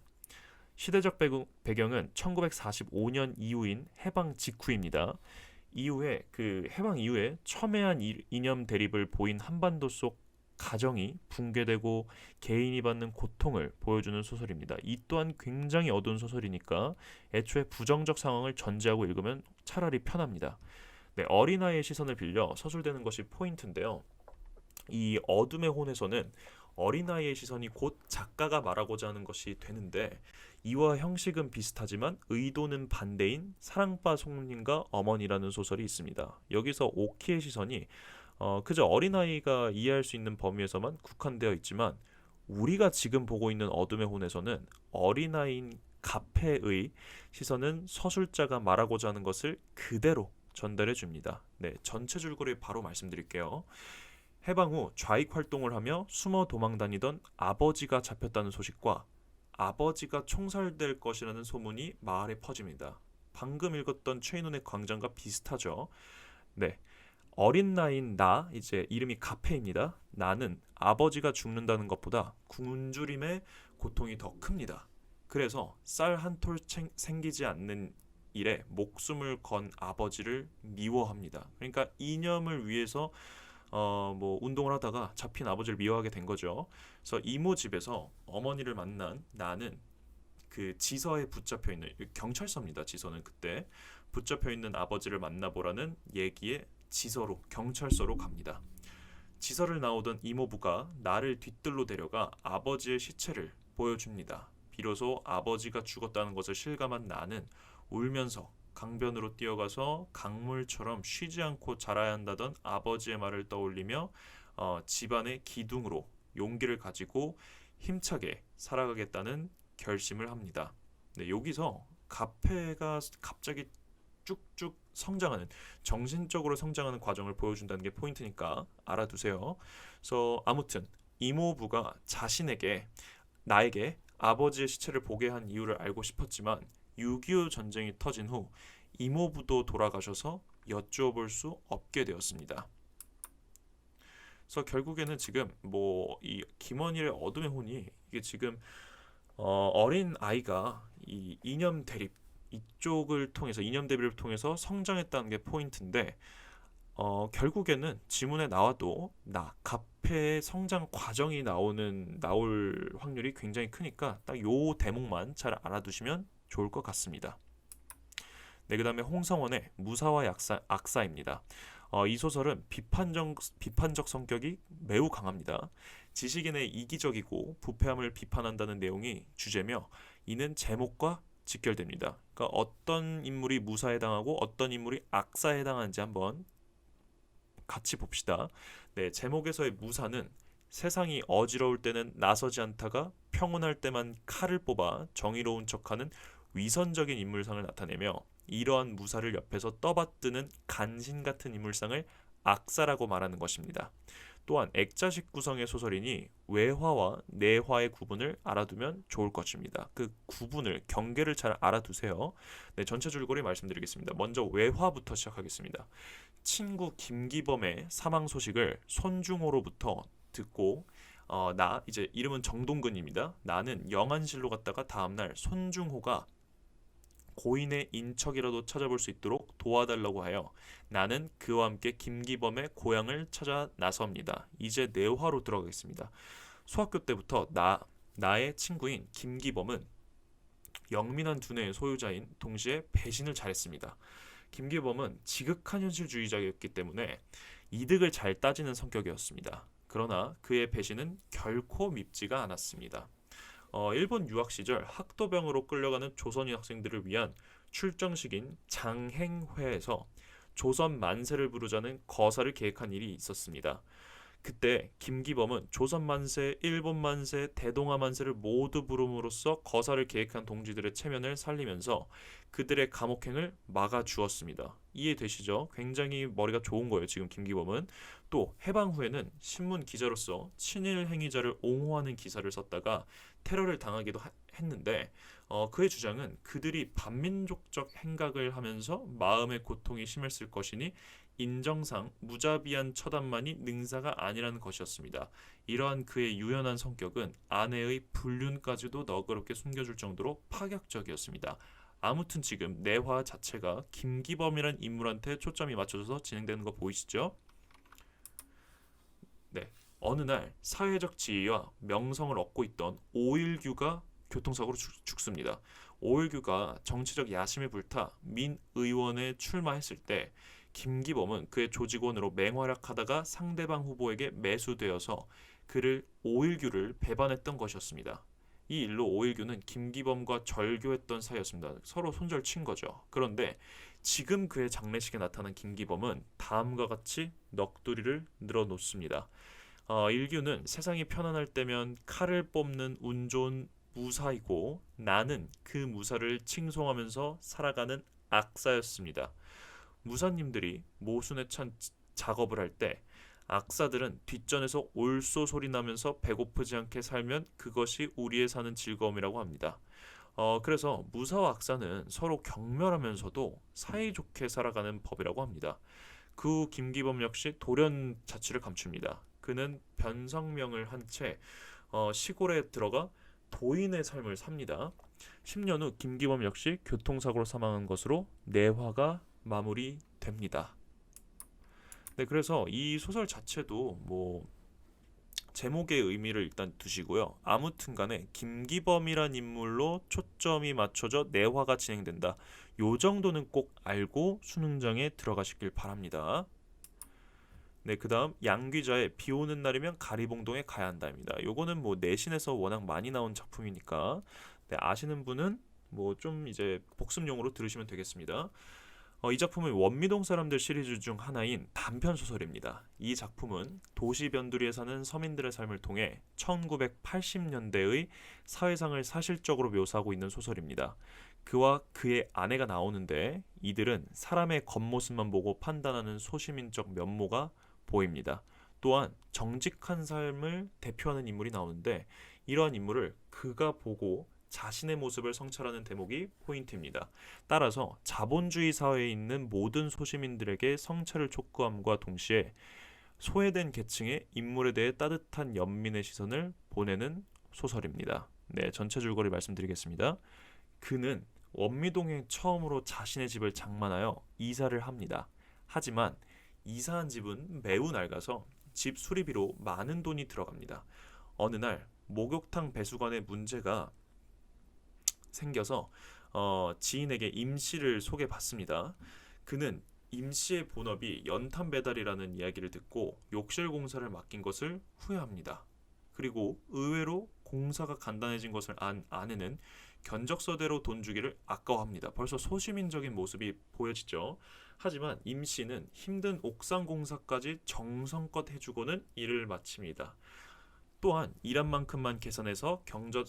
시대적 배경은 1945년 이후인 해방 직후입니다. 이후에 그 해방 이후에 첨예한 이념 대립을 보인 한반도 속 가정이 붕괴되고 개인이 받는 고통을 보여주는 소설입니다. 이 또한 굉장히 어두운 소설이니까 애초에 부정적 상황을 전제하고 읽으면 차라리 편합니다. 네, 어린아이의 시선을 빌려 서술되는 것이 포인트인데요. 이 어둠의 혼에서는 어린아이의 시선이 곧 작가가 말하고자 하는 것이 되는데, 이와 형식은 비슷하지만 의도는 반대인 사랑바 송님과 어머니라는 소설이 있습니다. 여기서 오키의 시선이 그저 어린아이가 이해할 수 있는 범위에서만 국한되어 있지만, 우리가 지금 보고 있는 어둠의 혼에서는 어린아이인 가페의 시선은 서술자가 말하고자 하는 것을 그대로 전달해 줍니다. 네, 전체 줄거리 바로 말씀드릴게요. 해방 후 좌익 활동을 하며 숨어 도망 다니던 아버지가 잡혔다는 소식과 아버지가 총살될 것이라는 소문이 마을에 퍼집니다. 방금 읽었던 최인훈의 광장과 비슷하죠. 네, 어린 나이인 나, 이제 이름이 가페입니다. 나는 아버지가 죽는다는 것보다 굶주림의 고통이 더 큽니다. 그래서 쌀 한 톨 생기지 않는 일에 목숨을 건 아버지를 미워합니다. 그러니까 이념을 위해서 뭐 운동을 하다가 잡힌 아버지를 미워하게 된 거죠. 그래서 이모 집에서 어머니를 만난 나는 그 지서에 붙잡혀 있는, 경찰서입니다. 지서는 그때 붙잡혀 있는 아버지를 만나보라는 얘기에 지서로, 경찰서로 갑니다. 지서를 나오던 이모부가 나를 뒤뜰로 데려가 아버지의 시체를 보여줍니다. 비로소 아버지가 죽었다는 것을 실감한 나는 울면서 강변으로 뛰어가서 강물처럼 쉬지 않고 자라야 한다던 아버지의 말을 떠올리며 집안의 기둥으로 용기를 가지고 힘차게 살아가겠다는 결심을 합니다. 네, 여기서 가페가 갑자기 쭉쭉 성장하는, 정신적으로 성장하는 과정을 보여준다는 게 포인트니까 알아두세요. 그래서 아무튼 이모부가 나에게 아버지의 시체를 보게 한 이유를 알고 싶었지만 6.25 전쟁이 터진 후 이모부도 돌아가셔서 여쭈어볼 수 없게 되었습니다. 그래서 결국에는 지금 뭐 이 김원일의 어둠의 혼이, 이게 지금 어린 아이가 이 이념 대립 이쪽을 통해서, 이념 대립을 통해서 성장했다는 게 포인트인데, 결국에는 지문에 나와도 가페의 성장 과정이 나올 확률이 굉장히 크니까 딱 요 대목만 잘 알아두시면 좋을 것 같습니다. 네, 그 다음에 홍성원의 무사와 악사입니다. 이 소설은 비판적 성격이 매우 강합니다. 지식인의 이기적이고 부패함을 비판한다는 내용이 주제며, 이는 제목과 직결됩니다. 그러니까 어떤 인물이 무사에 해당하고 어떤 인물이 악사에 해당하는지 한번 같이 봅시다. 네, 제목에서의 무사는 세상이 어지러울 때는 나서지 않다가 평온할 때만 칼을 뽑아 정의로운 척하는 위선적인 인물상을 나타내며, 이러한 무사를 옆에서 떠받드는 간신 같은 인물상을 악사라고 말하는 것입니다. 또한 액자식 구성의 소설이니 외화와 내화의 구분을 알아두면 좋을 것입니다. 그 구분을, 경계를 잘 알아두세요. 네, 전체 줄거리 말씀드리겠습니다. 먼저 외화부터 시작하겠습니다. 친구 김기범의 사망 소식을 손중호로부터 듣고 이제 이름은 정동근입니다. 나는 영안실로 갔다가 다음날 손중호가 고인의 인척이라도 찾아볼 수 있도록 도와달라고 하여 나는 그와 함께 김기범의 고향을 찾아 나섭니다. 이제 내화로 들어가겠습니다. 소학교 때부터 나의 친구인 김기범은 영민한 두뇌의 소유자인 동시에 배신을 잘했습니다. 김기범은 지극한 현실주의자였기 때문에 이득을 잘 따지는 성격이었습니다. 그러나 그의 배신은 결코 밉지가 않았습니다. 일본 유학 시절 학도병으로 끌려가는 조선인 학생들을 위한 출정식인 장행회에서 조선 만세를 부르자는 거사를 계획한 일이 있었습니다. 그때 김기범은 조선 만세, 일본 만세, 대동아 만세를 모두 부름으로써 거사를 계획한 동지들의 체면을 살리면서 그들의 감옥행을 막아주었습니다. 이해되시죠? 굉장히 머리가 좋은 거예요, 지금 김기범은. 또 해방 후에는 신문 기자로서 친일 행위자를 옹호하는 기사를 썼다가 테러를 당하기도 했는데, 그의 주장은 그들이 반민족적 행각을 하면서 마음의 고통이 심했을 것이니 인정상 무자비한 처단만이 능사가 아니라는 것이었습니다. 이러한 그의 유연한 성격은 아내의 불륜까지도 너그럽게 숨겨줄 정도로 파격적이었습니다. 아무튼 지금 내화 자체가 김기범이란 인물한테 초점이 맞춰져서 진행되는 거 보이시죠? 네. 어느 날 사회적 지위와 명성을 얻고 있던 오일규가 교통사고로 죽습니다. 오일규가 정치적 야심에 불타 민 의원에 출마했을 때 김기범은 그의 조직원으로 맹활약하다가 상대방 후보에게 매수되어서 그를 오일규를 배반했던 것이었습니다. 이 일로 오일규는 김기범과 절교했던 사이였습니다. 서로 손절 친 거죠. 그런데 지금 그의 장례식에 나타난 김기범은 다음과 같이 넋두리를 늘어놓습니다. 일규는 세상이 편안할 때면 칼을 뽑는 운 좋은 무사이고 나는 그 무사를 칭송하면서 살아가는 악사였습니다. 무사님들이 모순에 찬 작업을 할 때 악사들은 뒷전에서 올소 소리 나면서 배고프지 않게 살면 그것이 우리의 사는 즐거움이라고 합니다. 그래서 무사와 악사는 서로 경멸하면서도 사이좋게 살아가는 법이라고 합니다. 그 후 김기범 역시 돌연 자취를 감춥니다. 그는 변성명을 한 채 시골에 들어가 도인의 삶을 삽니다. 10년 후 김기범 역시 교통사고로 사망한 것으로 내화가 마무리됩니다. 네, 그래서 이 소설 자체도 뭐 제목의 의미를 일단 두시고요. 아무튼간에 김기범이란 인물로 초점이 맞춰져 내화가 진행된다. 요 정도는 꼭 알고 수능장에 들어가시길 바랍니다. 네, 그다음 양귀자의 비 오는 날이면 가리봉동에 가야 한다입니다. 요거는 뭐 내신에서 워낙 많이 나온 작품이니까 네, 아시는 분은 뭐 좀 이제 복습용으로 들으시면 되겠습니다. 이 작품은 원미동 사람들 시리즈 중 하나인 단편 소설입니다. 이 작품은 도시 변두리에 사는 서민들의 삶을 통해 1980년대의 사회상을 사실적으로 묘사하고 있는 소설입니다. 그와 그의 아내가 나오는데 이들은 사람의 겉모습만 보고 판단하는 소시민적 면모가 보입니다. 또한 정직한 삶을 대표하는 인물이 나오는데 이러한 인물을 그가 보고 자신의 모습을 성찰하는 대목이 포인트입니다. 따라서 자본주의 사회에 있는 모든 소시민들에게 성찰을 촉구함과 동시에 소외된 계층의 인물에 대해 따뜻한 연민의 시선을 보내는 소설입니다. 네, 전체 줄거리 말씀드리겠습니다. 그는 원미동에 처음으로 자신의 집을 장만하여 이사를 합니다. 하지만 이사한 집은 매우 낡아서 집 수리비로 많은 돈이 들어갑니다. 어느 날 목욕탕 배수관에 문제가 생겨서 지인에게 임씨를 소개받습니다. 그는 임씨의 본업이 연탄 배달이라는 이야기를 듣고 욕실 공사를 맡긴 것을 후회합니다. 그리고 의외로 공사가 간단해진 것을 안 아내는 견적서대로 돈 주기를 아까워합니다. 벌써 소시민적인 모습이 보여지죠. 하지만 임씨는 힘든 옥상 공사까지 정성껏 해주고는 일을 마칩니다. 또한 일한 만큼만 계산해서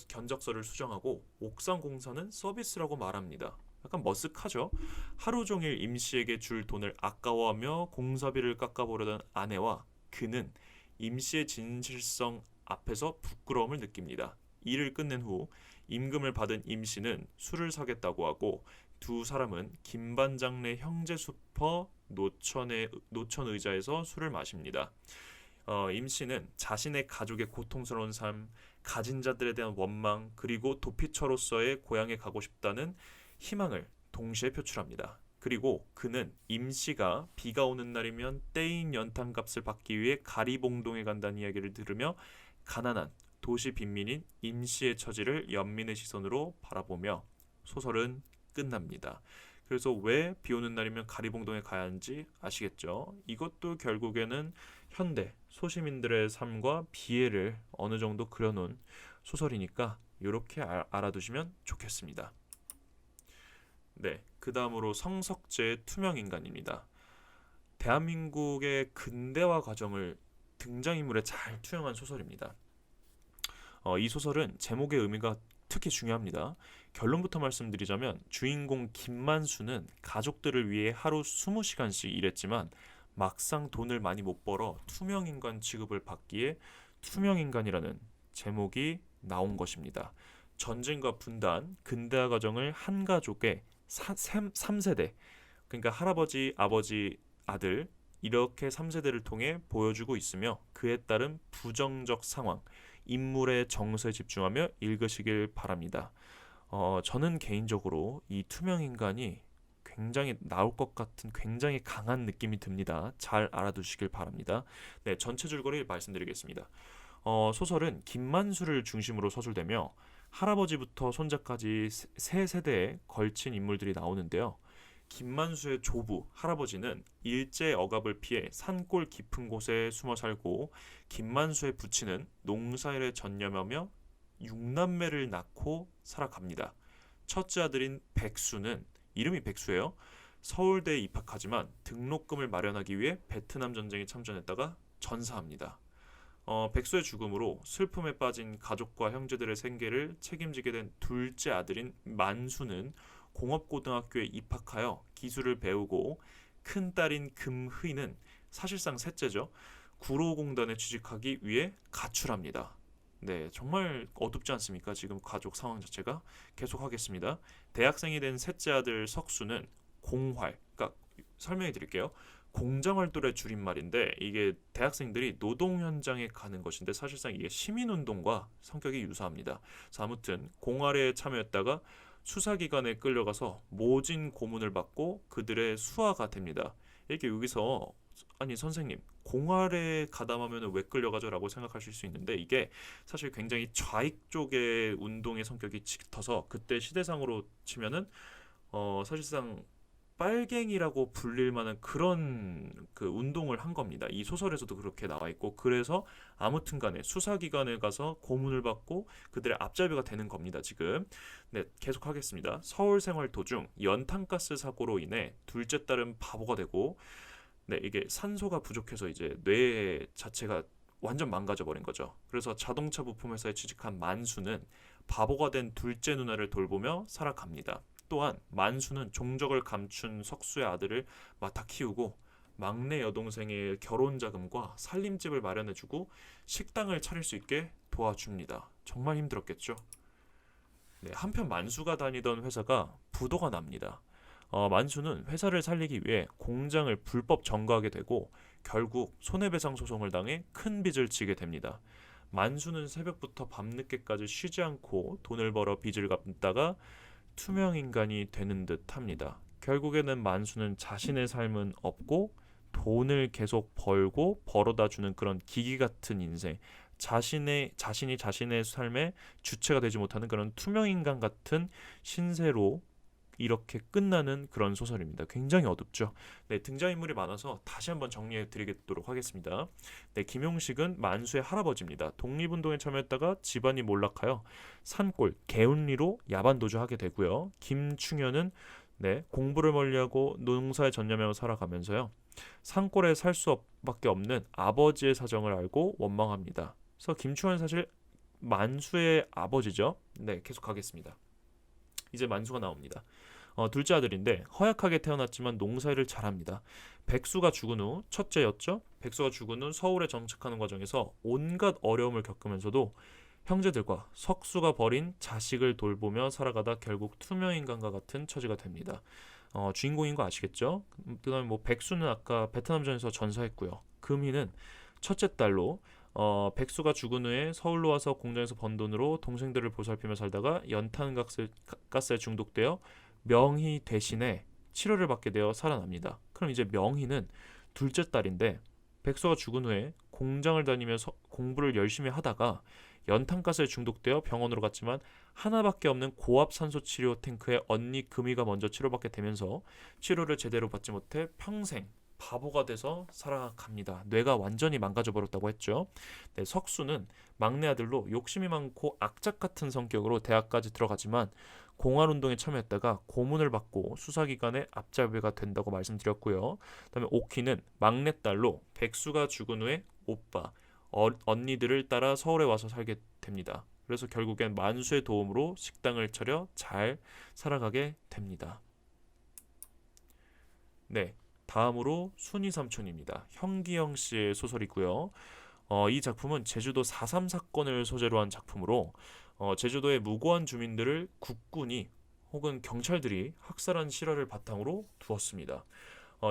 견적서를 수정하고 옥상 공사는 서비스라고 말합니다. 약간 머쓱하죠? 하루 종일 임씨에게 줄 돈을 아까워하며 공사비를 깎아보려던 아내와 그는 임씨의 진실성 앞에서 부끄러움을 느낍니다. 일을 끝낸 후 임금을 받은 임씨는 술을 사겠다고 하고 두 사람은 김반장네 형제 슈퍼 노천 의자에서 술을 마십니다. 임씨는 자신의 가족의 고통스러운 삶, 가진 자들에 대한 원망, 그리고 도피처로서의 고향에 가고 싶다는 희망을 동시에 표출합니다. 그리고 그는 임씨가 비가 오는 날이면 떼인 연탄값을 받기 위해 가리봉동에 간다는 이야기를 들으며 가난한 도시 빈민인 임씨의 처지를 연민의 시선으로 바라보며 소설은 끝납니다. 그래서 왜 비 오는 날이면 가리봉동에 가야 하는지 아시겠죠? 이것도 결국에는 현대 소시민들의 삶과 비애를 어느 정도 그려놓은 소설이니까 이렇게 알아두시면 좋겠습니다. 네, 그 다음으로 성석재의 투명인간입니다. 대한민국의 근대화 과정을 등장인물에 잘 투영한 소설입니다. 이 소설은 제목의 의미가 특히 중요합니다. 결론부터 말씀드리자면 주인공 김만수는 가족들을 위해 하루 20시간씩 일했지만 막상 돈을 많이 못 벌어 투명인간 취급을 받기에 투명인간이라는 제목이 나온 것입니다. 전쟁과 분단, 근대화 과정을 한 가족의 3세대, 그러니까 할아버지, 아버지, 아들 이렇게 3세대를 통해 보여주고 있으며 그에 따른 부정적 상황, 인물의 정서에 집중하며 읽으시길 바랍니다. 저는 개인적으로 이 투명 인간이 굉장히 나올 것 같은 굉장히 강한 느낌이 듭니다. 잘 알아두시길 바랍니다. 네, 전체 줄거리 말씀드리겠습니다. 소설은 김만수를 중심으로 서술되며 할아버지부터 손자까지 세 세대에 걸친 인물들이 나오는데요. 김만수의 조부 할아버지는 일제 억압을 피해 산골 깊은 곳에 숨어 살고 김만수의 부친은 농사일에 전념하며 6남매를 낳고 살아갑니다. 첫째 아들인 백수는 이름이 백수예요. 서울대에 입학하지만 등록금을 마련하기 위해 베트남 전쟁에 참전했다가 전사합니다. 백수의 죽음으로 슬픔에 빠진 가족과 형제들의 생계를 책임지게 된 둘째 아들인 만수는 공업고등학교에 입학하여 기술을 배우고 큰딸인 금희는 사실상 셋째죠. 구로공단에 취직하기 위해 가출합니다. 네, 정말 어둡지 않습니까? 지금 가족 상황 자체가. 계속하겠습니다. 대학생이 된 셋째 아들 석수는 공활, 그러니까 설명해 드릴게요. 공장활동의 줄임말인데 이게 대학생들이 노동 현장에 가는 것인데 사실상 이게 시민운동과 성격이 유사합니다. 그래서 아무튼 공활에 참여했다가 수사기관에 끌려가서 모진 고문을 받고 그들의 수하가 됩니다. 이렇게 여기서 아니 선생님 공활에 가담하면 왜 끌려가죠? 라고 생각하실 수 있는데 이게 사실 굉장히 좌익 쪽의 운동의 성격이 짙어서 그때 시대상으로 치면은 사실상 빨갱이라고 불릴 만한 그런 그 운동을 한 겁니다. 이 소설에서도 그렇게 나와 있고 그래서 아무튼 간에 수사기관에 가서 고문을 받고 그들의 앞잡이가 되는 겁니다. 지금. 네, 계속하겠습니다. 서울 생활 도중 연탄가스 사고로 인해 둘째 딸은 바보가 되고 네, 이게 산소가 부족해서 이제 뇌 자체가 완전 망가져 버린 거죠. 그래서 자동차 부품 회사에 취직한 만수는 바보가 된 둘째 누나를 돌보며 살아갑니다. 또한 만수는 종적을 감춘 석수의 아들을 맡아 키우고 막내 여동생의 결혼 자금과 살림집을 마련해주고 식당을 차릴 수 있게 도와줍니다. 정말 힘들었겠죠. 네, 한편 만수가 다니던 회사가 부도가 납니다. 만수는 회사를 살리기 위해 공장을 불법 점거하게 되고 결국 손해배상 소송을 당해 큰 빚을 지게 됩니다. 만수는 새벽부터 밤늦게까지 쉬지 않고 돈을 벌어 빚을 갚다가 투명 인간이 되는 듯 합니다. 결국에는 만수는 자신의 삶은 없고 돈을 계속 벌고 벌어다 주는 그런 기계 같은 인생, 자신이 자신의 삶의 주체가 되지 못하는 그런 투명 인간 같은 신세로 이렇게 끝나는 그런 소설입니다. 굉장히 어둡죠. 네, 등장인물이 많아서 다시 한번 정리해 드리도록 하겠습니다. 네, 김용식은 만수의 할아버지입니다. 독립운동에 참여했다가 집안이 몰락하여 산골 개운리로 야반도주하게 되고요. 김충현은 네, 공부를 멀리하고 농사에 전념하며 살아가면서요. 산골에 살 수밖에 없는 아버지의 사정을 알고 원망합니다. 그래서 김충현은 사실 만수의 아버지죠. 네, 계속 가겠습니다. 이제 만수가 나옵니다. 둘째 아들인데 허약하게 태어났지만 농사일을 잘합니다. 백수가 죽은 후 첫째였죠. 백수가 죽은 후 서울에 정착하는 과정에서 온갖 어려움을 겪으면서도 형제들과 석수가 버린 자식을 돌보며 살아가다 결국 투명인간과 같은 처지가 됩니다. 주인공인 거 아시겠죠? 그다음에 뭐 백수는 아까 베트남전에서 전사했고요. 금희는 첫째 딸로 백수가 죽은 후에 서울로 와서 공장에서 번 돈으로 동생들을 보살피며 살다가 연탄가스에 중독되어 명희 대신에 치료를 받게 되어 살아납니다. 그럼 이제 명희는 둘째 딸인데 백수가 죽은 후에 공장을 다니면서 공부를 열심히 하다가 연탄가스에 중독되어 병원으로 갔지만 하나밖에 없는 고압 산소 치료 탱크에 언니 금희가 먼저 치료받게 되면서 치료를 제대로 받지 못해 평생 바보가 돼서 살아갑니다. 뇌가 완전히 망가져 버렸다고 했죠. 네, 석수는 막내 아들로 욕심이 많고 악착 같은 성격으로 대학까지 들어가지만 공활운동에 참여했다가 고문을 받고 수사기관의 앞잡이가 된다고 말씀드렸고요. 그다음에 오키는 막내딸로 백수가 죽은 후에 오빠, 언니들을 따라 서울에 와서 살게 됩니다. 그래서 결국엔 만수의 도움으로 식당을 차려 잘 살아가게 됩니다. 네, 다음으로 순이 삼촌입니다. 현기영 씨의 소설이고요. 이 작품은 제주도 4.3 사건을 소재로 한 작품으로 제주도의 무고한 주민들을 국군이 혹은 경찰들이 학살한 실화를 바탕으로 두었습니다.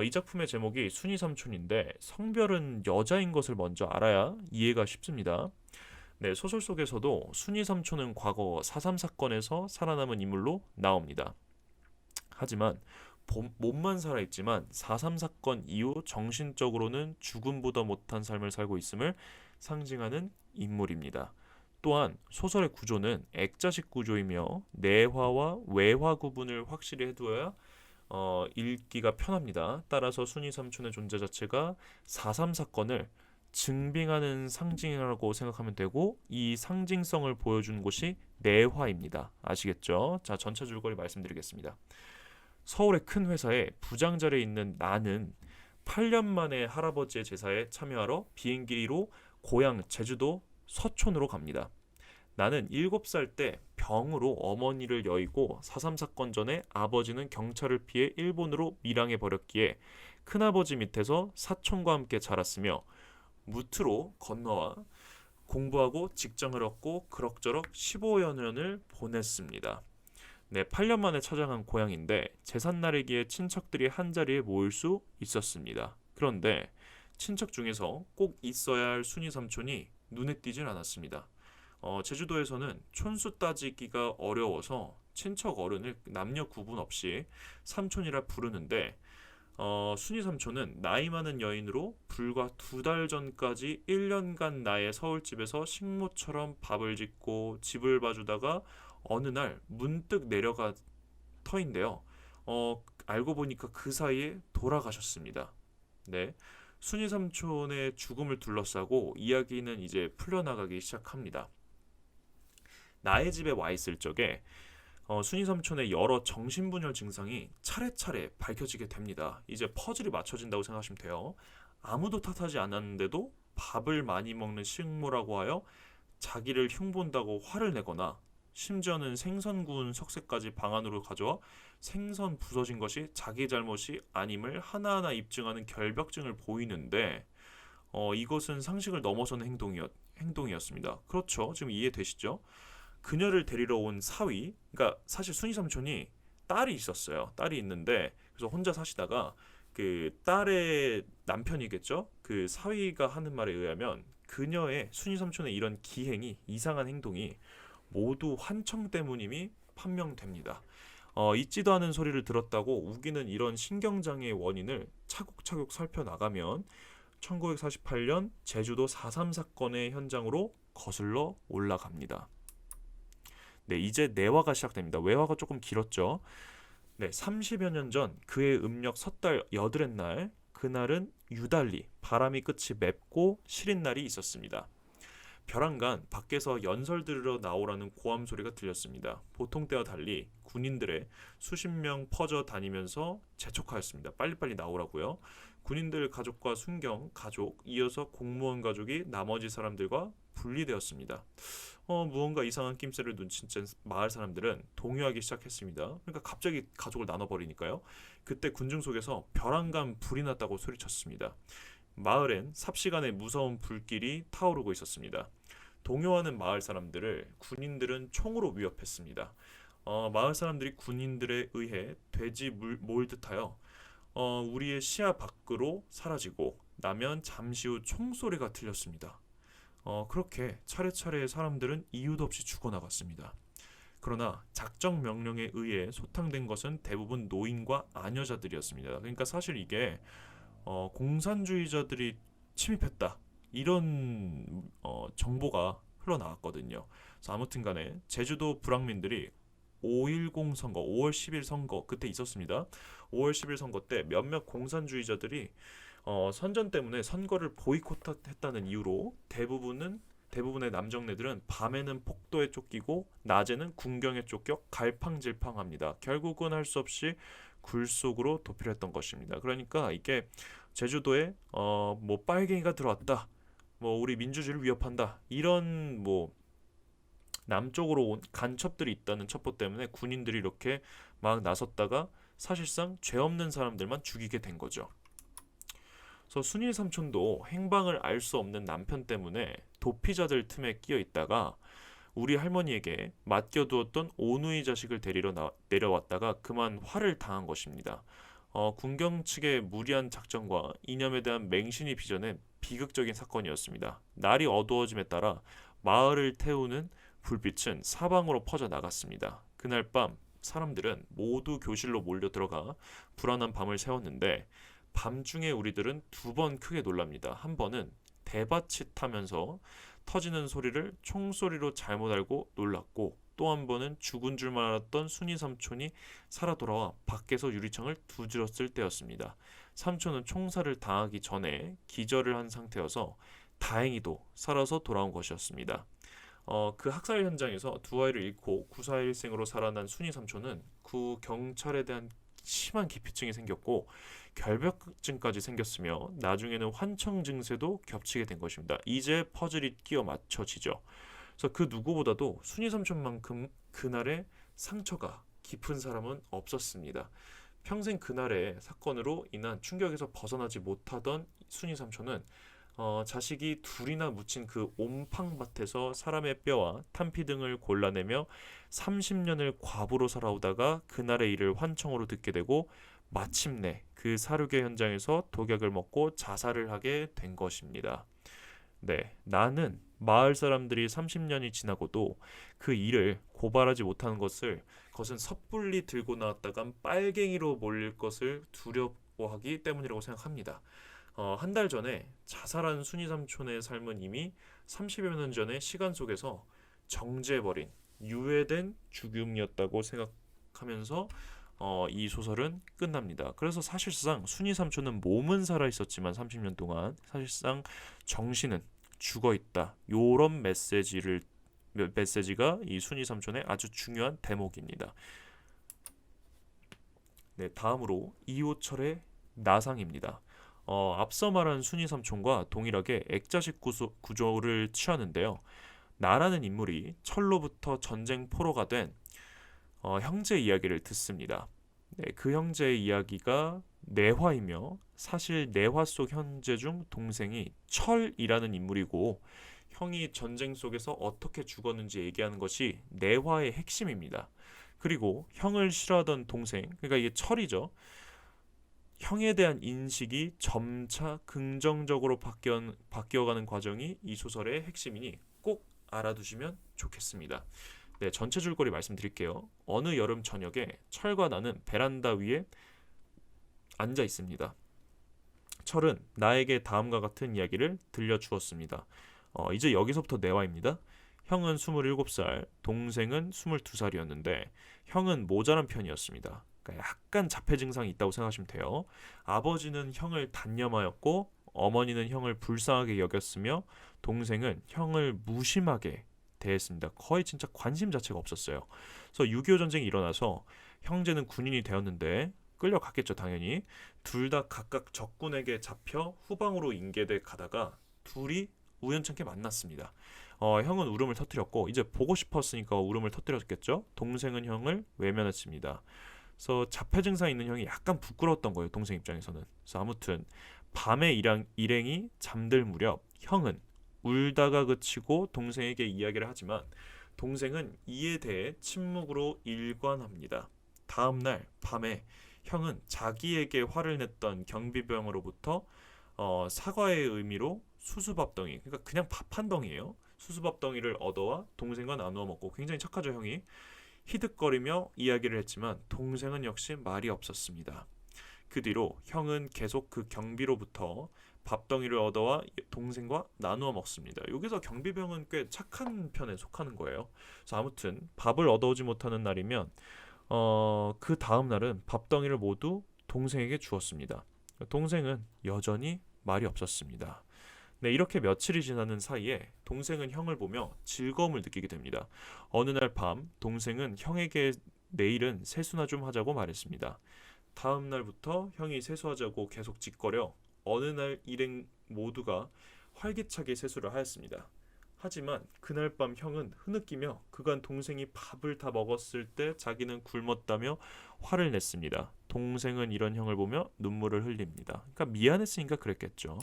이 작품의 제목이 순이 삼촌인데 성별은 여자인 것을 먼저 알아야 이해가 쉽습니다. 네, 소설 속에서도 순이 삼촌은 과거 4.3 사건에서 살아남은 인물로 나옵니다. 하지만 몸만 살아있지만 4.3 사건 이후 정신적으로는 죽음보다 못한 삶을 살고 있음을 상징하는 인물입니다. 또한 소설의 구조는 액자식 구조이며 내화와 외화 구분을 확실히 해두어야 읽기가 편합니다. 따라서 순이 삼촌의 존재 자체가 4.3 사건을 증빙하는 상징이라고 생각하면 되고 이 상징성을 보여준 곳이 내화입니다. 아시겠죠? 자, 전체 줄거리 말씀드리겠습니다. 서울의 큰 회사에 부장 자리에 있는 나는 8년 만에 할아버지의 제사에 참여하러 비행기로 고향 제주도 서촌으로 갑니다. 나는 7살 때 병으로 어머니를 여의고 4.3 사건 전에 아버지는 경찰을 피해 일본으로 밀항해 버렸기에 큰아버지 밑에서 사촌과 함께 자랐으며 무트로 건너와 공부하고 직장을 얻고 그럭저럭 15여 년을 보냈습니다. 네, 8년 만에 찾아간 고향인데 제삿날이기에 친척들이 한자리에 모일 수 있었습니다. 그런데 친척 중에서 꼭 있어야 할 순이 삼촌이 눈에 띄질 않았습니다. 제주도에서는 촌수 따지기가 어려워서 친척 어른을 남녀 구분 없이 삼촌이라 부르는데 순이 삼촌은 나이 많은 여인으로 불과 2달 전까지 1년간 나의 서울집에서 식모처럼 밥을 짓고 집을 봐주다가 어느 날 문득 내려가 터인데요. 알고 보니까 그 사이에 돌아가셨습니다. 네. 순이 삼촌의 죽음을 둘러싸고 이야기는 이제 풀려나가기 시작합니다. 나의 집에 와 있을 적에 순이 삼촌의 여러 정신분열 증상이 차례차례 밝혀지게 됩니다. 이제 퍼즐이 맞춰진다고 생각하시면 돼요. 아무도 탓하지 않았는데도 밥을 많이 먹는 식모라고 하여 자기를 흉본다고 화를 내거나 심지어는 생선 구운 석쇠까지 방 안으로 가져와 생선 부서진 것이 자기 잘못이 아님을 하나하나 입증하는 결벽증을 보이는데 이것은 상식을 넘어서는 행동이었습니다. 그렇죠. 지금 이해되시죠? 그녀를 데리러 온 사위, 그러니까 사실 순이 삼촌이 딸이 있었어요. 딸이 있는데 그래서 혼자 사시다가 그 딸의 남편이겠죠? 그 사위가 하는 말에 의하면 그녀의 순이 삼촌의 이런 기행이 이상한 행동이 모두 환청 때문임이 판명됩니다. 있지도 않은 소리를 들었다고 우기는 이런 신경장애의 원인을 차곡차곡 살펴나가면 1948년 제주도 4.3 사건의 현장으로 거슬러 올라갑니다. 네, 이제 내화가 시작됩니다. 외화가 조금 길었죠. 네, 30여 년 전 그의 음력 섣달 여드렛 날 그날은 유달리 바람이 끝이 맵고 시린 날이 있었습니다. 벼랑간 밖에서 연설 들으러 나오라는 고함 소리가 들렸습니다. 보통 때와 달리 군인들의 수십 명 퍼져 다니면서 재촉하였습니다. 빨리빨리 나오라고요. 군인들 가족과 순경 가족, 이어서 공무원 가족이 나머지 사람들과 분리되었습니다. 무언가 이상한 낌새를 눈치챈 마을 사람들은 동요하기 시작했습니다. 그러니까 갑자기 가족을 나눠버리니까요. 그때 군중 속에서 벼랑간 불이 났다고 소리쳤습니다. 마을엔 삽시간에 무서운 불길이 타오르고 있었습니다. 동요하는 마을 사람들을 군인들은 총으로 위협했습니다. 마을 사람들이 군인들에 의해 돼지 몰듯하여 우리의 시야 밖으로 사라지고 나면 잠시 후 총소리가 들렸습니다. 그렇게 차례차례 사람들은 이유도 없이 죽어나갔습니다. 그러나 작정 명령에 의해 소탕된 것은 대부분 노인과 아녀자들이었습니다. 그러니까 사실 이게 공산주의자들이 침입했다 이런 정보가 흘러나왔거든요. 그래서 아무튼간에 제주도 불황민들이 5.10 선거, 5월 10일 선거 그때 있었습니다. 5월 10일 선거 때 몇몇 공산주의자들이 선전 때문에 선거를 보이콧했다는 이유로 대부분의 남정네들은 밤에는 폭도에 쫓기고 낮에는 군경에 쫓겨 갈팡질팡합니다. 결국은 할 수 없이 굴 속으로 도피했던 것입니다. 그러니까 이게 제주도에 뭐 빨갱이가 들어왔다, 뭐 우리 민주주의를 위협한다 이런 뭐 남쪽으로 온 간첩들이 있다는 첩보 때문에 군인들이 이렇게 막 나섰다가 사실상 죄 없는 사람들만 죽이게 된 거죠. 그래서 순일 삼촌도 행방을 알 수 없는 남편 때문에 도피자들 틈에 끼어 있다가 우리 할머니에게 맡겨두었던 오누이 자식을 데리러 내려왔다가 그만 화를 당한 것입니다. 군경 측의 무리한 작전과 이념에 대한 맹신이 빚어낸 비극적인 사건이었습니다. 날이 어두워짐에 따라 마을을 태우는 불빛은 사방으로 퍼져 나갔습니다. 그날 밤 사람들은 모두 교실로 몰려 들어가 불안한 밤을 새웠는데 밤중에 우리들은 두 번 크게 놀랍니다. 한 번은 대바칫하면서 터지는 소리를 총소리로 잘못 알고 놀랐고 또 한 번은 죽은 줄만 알았던 순이 삼촌이 살아 돌아와 밖에서 유리창을 두드렸을 때였습니다. 삼촌은 총살을 당하기 전에 기절을 한 상태여서 다행히도 살아서 돌아온 것이었습니다. 그 학살 현장에서 두 아이를 잃고 구사일생으로 살아난 순이 삼촌은 구 경찰에 대한 심한 기피증이 생겼고 결벽증까지 생겼으며 나중에는 환청 증세도 겹치게 된 것입니다. 이제 퍼즐이 끼워 맞춰지죠. 그래서 그 누구보다도 순이 삼촌만큼 그날의 상처가 깊은 사람은 없었습니다. 평생 그날의 사건으로 인한 충격에서 벗어나지 못하던 순이 삼촌은 자식이 둘이나 묻힌 그 옴팡밭에서 사람의 뼈와 탄피 등을 골라내며 30년을 과부로 살아오다가 그날의 일을 환청으로 듣게 되고 마침내 그 사륙의 현장에서 독약을 먹고 자살을 하게 된 것입니다. 네, 나는 마을 사람들이 30년이 지나고도 그 일을 고발하지 못하는 그것은 섣불리 들고 나왔다간 빨갱이로 몰릴 것을 두려워하기 때문이라고 생각합니다. 한 달 전에 자살한 순이 삼촌의 삶은 이미 30여 년 전의 시간 속에서 정지해버린 유예된 죽음이었다고 생각하면서 이 소설은 끝납니다. 그래서 사실상 순이 삼촌은 몸은 살아있었지만 30년 동안 사실상 정신은 죽어있다. 요런 메시지가 이 순이 삼촌의 아주 중요한 대목입니다. 네, 다음으로 이호철의 나상입니다. 앞서 말한 순이 삼촌과 동일하게 액자식 구조를 취하는데요. 나라는 인물이 철로부터 전쟁 포로가 된 형제 이야기를 듣습니다. 네, 그 형제의 이야기가 내화이며 사실 내화 속 형제 중 동생이 철이라는 인물이고 형이 전쟁 속에서 어떻게 죽었는지 얘기하는 것이 내화의 핵심입니다. 그리고 형을 싫어하던 동생, 그러니까 이게 철이죠. 형에 대한 인식이 점차 긍정적으로 바뀌어가는 과정이 이 소설의 핵심이니 꼭 알아두시면 좋겠습니다. 네, 전체 줄거리 말씀드릴게요. 어느 여름 저녁에 철과 나는 베란다 위에 앉아 있습니다. 철은 나에게 다음과 같은 이야기를 들려주었습니다. 이제 여기서부터 내화입니다. 형은 27살, 동생은 22살이었는데 형은 모자란 편이었습니다. 그러니까 약간 자폐 증상이 있다고 생각하시면 돼요. 아버지는 형을 단념하였고 어머니는 형을 불쌍하게 여겼으며 동생은 형을 무심하게 대했습니다. 거의 진짜 관심 자체가 없었어요. 그래서 6.25 전쟁이 일어나서 형제는 군인이 되었는데 끌려갔겠죠, 당연히. 둘 다 각각 적군에게 잡혀 후방으로 인계돼 가다가 둘이 우연찮게 만났습니다. 형은 울음을 터뜨렸고 이제 보고 싶었으니까 울음을 터뜨렸겠죠. 동생은 형을 외면했습니다. 그래서 자폐 증상이 있는 형이 약간 부끄러웠던 거예요, 동생 입장에서는. 그래서 아무튼 밤에 일행이 잠들 무렵 형은 울다가 그치고 동생에게 이야기를 하지만 동생은 이에 대해 침묵으로 일관합니다. 다음날 밤에 형은 자기에게 화를 냈던 경비병으로부터 사과의 의미로 수수밥덩이, 그러니까 그냥 밥 한 덩이에요. 수수밥덩이를 얻어와 동생과 나누어 먹고, 굉장히 착하죠 형이. 히득거리며 이야기를 했지만 동생은 역시 말이 없었습니다. 그 뒤로 형은 계속 그 경비로부터 밥덩이를 얻어와 동생과 나누어 먹습니다. 여기서 경비병은 꽤 착한 편에 속하는 거예요. 그래서 아무튼 밥을 얻어오지 못하는 날이면 그 다음 날은 밥덩이를 모두 동생에게 주었습니다. 동생은 여전히 말이 없었습니다. 네, 이렇게 며칠이 지나는 사이에 동생은 형을 보며 즐거움을 느끼게 됩니다. 어느 날 밤 동생은 형에게 내일은 세수나 좀 하자고 말했습니다. 다음 날부터 형이 세수하자고 계속 짓거려 어느 날 일행 모두가 활기차게 세수를 하였습니다. 하지만 그날 밤 형은 흐느끼며 그간 동생이 밥을 다 먹었을 때 자기는 굶었다며 화를 냈습니다. 동생은 이런 형을 보며 눈물을 흘립니다. 그러니까 미안했으니까 그랬겠죠.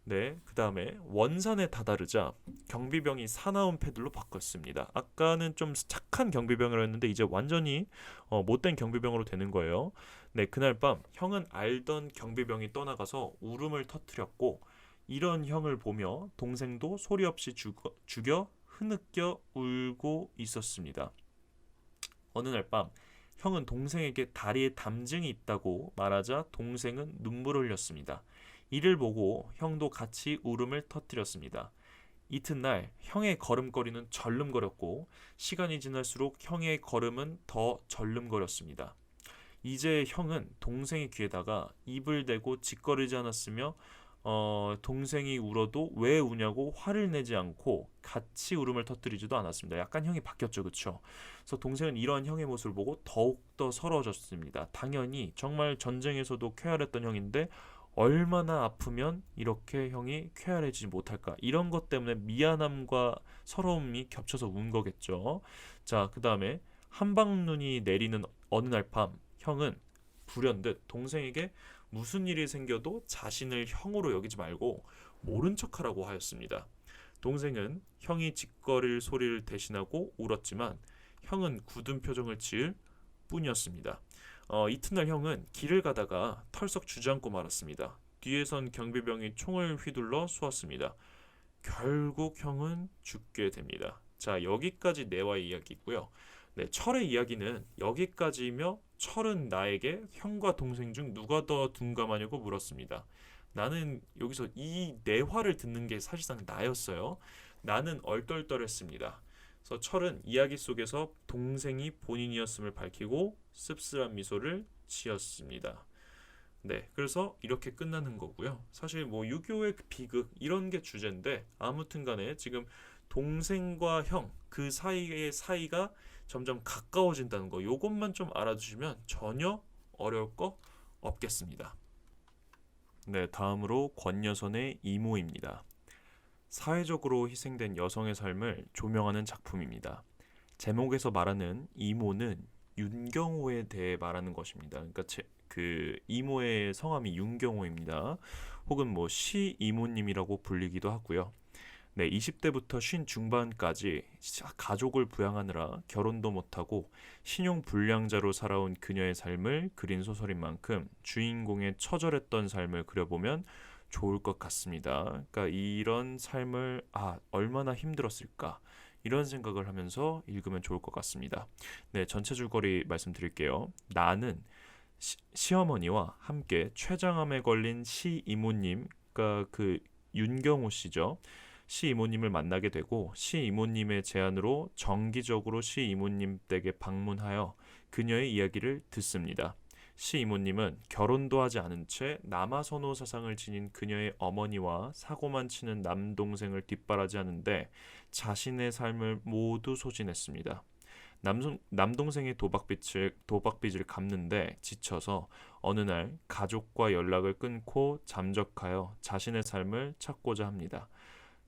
네, 그 다음에 원산에 다다르자 경비병이 사나운 패들로 바꿨습니다. 아까는 좀 착한 경비병이었는데 이제 완전히 못된 경비병으로 되는 거예요. 네, 그날 밤 형은 알던 경비병이 떠나가서 울음을 터뜨렸고 이런 형을 보며 동생도 소리 없이 죽여 흐느껴 울고 있었습니다. 어느 날 밤 형은 동생에게 다리에 담증이 있다고 말하자 동생은 눈물을 흘렸습니다. 이를 보고 형도 같이 울음을 터뜨렸습니다. 이튿날 형의 걸음걸이는 절름거렸고 시간이 지날수록 형의 걸음은 더 절름거렸습니다. 이제 형은 동생의 귀에다가 입을 대고 짓거리지 않았으며 동생이 울어도 왜 우냐고 화를 내지 않고 같이 울음을 터뜨리지도 않았습니다. 약간 형이 바뀌었죠, 그렇죠? 그래서 동생은 이러한 형의 모습을 보고 더욱더 서러워졌습니다. 당연히 정말 전쟁에서도 쾌활했던 형인데 얼마나 아프면 이렇게 형이 쾌활해지지 못할까? 이런 것 때문에 미안함과 서러움이 겹쳐서 운 거겠죠. 자, 그 다음에 한방눈이 내리는 어느 날 밤 형은 불현듯 동생에게 무슨 일이 생겨도 자신을 형으로 여기지 말고 모른 척하라고 하였습니다. 동생은 형이 짓거릴 소리를 대신하고 울었지만 형은 굳은 표정을 지을 뿐이었습니다. 이튿날 형은 길을 가다가 털썩 주저앉고 말았습니다. 뒤에선 경비병이 총을 휘둘러 쏘았습니다. 결국 형은 죽게 됩니다. 자, 여기까지 내와의 이야기고요. 네, 철의 이야기는 여기까지이며 철은 나에게 형과 동생 중 누가 더 둔감하냐고 물었습니다. 나는 여기서 이 내화를 듣는 게 사실상 나였어요. 나는 얼떨떨했습니다. 그래서 철은 이야기 속에서 동생이 본인이었음을 밝히고 씁쓸한 미소를 지었습니다. 네, 그래서 이렇게 끝나는 거고요. 사실 뭐 유교의 비극 이런 게 주제인데 아무튼간에 지금 동생과 형 그 사이의 사이가 점점 가까워진다는 거 요것만 좀 알아두시면 전혀 어려울 거 없겠습니다. 네, 다음으로 권여선의 이모입니다. 사회적으로 희생된 여성의 삶을 조명하는 작품입니다. 제목에서 말하는 이모는 윤경호에 대해 말하는 것입니다. 그러니까 그 이모의 성함이 윤경호입니다. 혹은 뭐 시 이모님이라고 불리기도 하고요. 네, 20대부터 쉰 중반까지 가족을 부양하느라 결혼도 못하고 신용 불량자로 살아온 그녀의 삶을 그린 소설인 만큼 주인공의 처절했던 삶을 그려보면 좋을 것 같습니다. 그러니까 이런 삶을 얼마나 힘들었을까 이런 생각을 하면서 읽으면 좋을 것 같습니다. 네, 전체 줄거리 말씀드릴게요. 나는 시어머니와 함께 췌장암에 걸린 시 이모님, 그러니까 그 윤경호 씨죠. 시 이모님을 만나게 되고 시 이모님의 제안으로 정기적으로 시 이모님 댁에 방문하여 그녀의 이야기를 듣습니다. 시 이모님은 결혼도 하지 않은 채 남아선호 사상을 지닌 그녀의 어머니와 사고만 치는 남동생을 뒷바라지하는데 자신의 삶을 모두 소진했습니다. 남동생의 도박빚을 갚는데 지쳐서 어느 날 가족과 연락을 끊고 잠적하여 자신의 삶을 찾고자 합니다.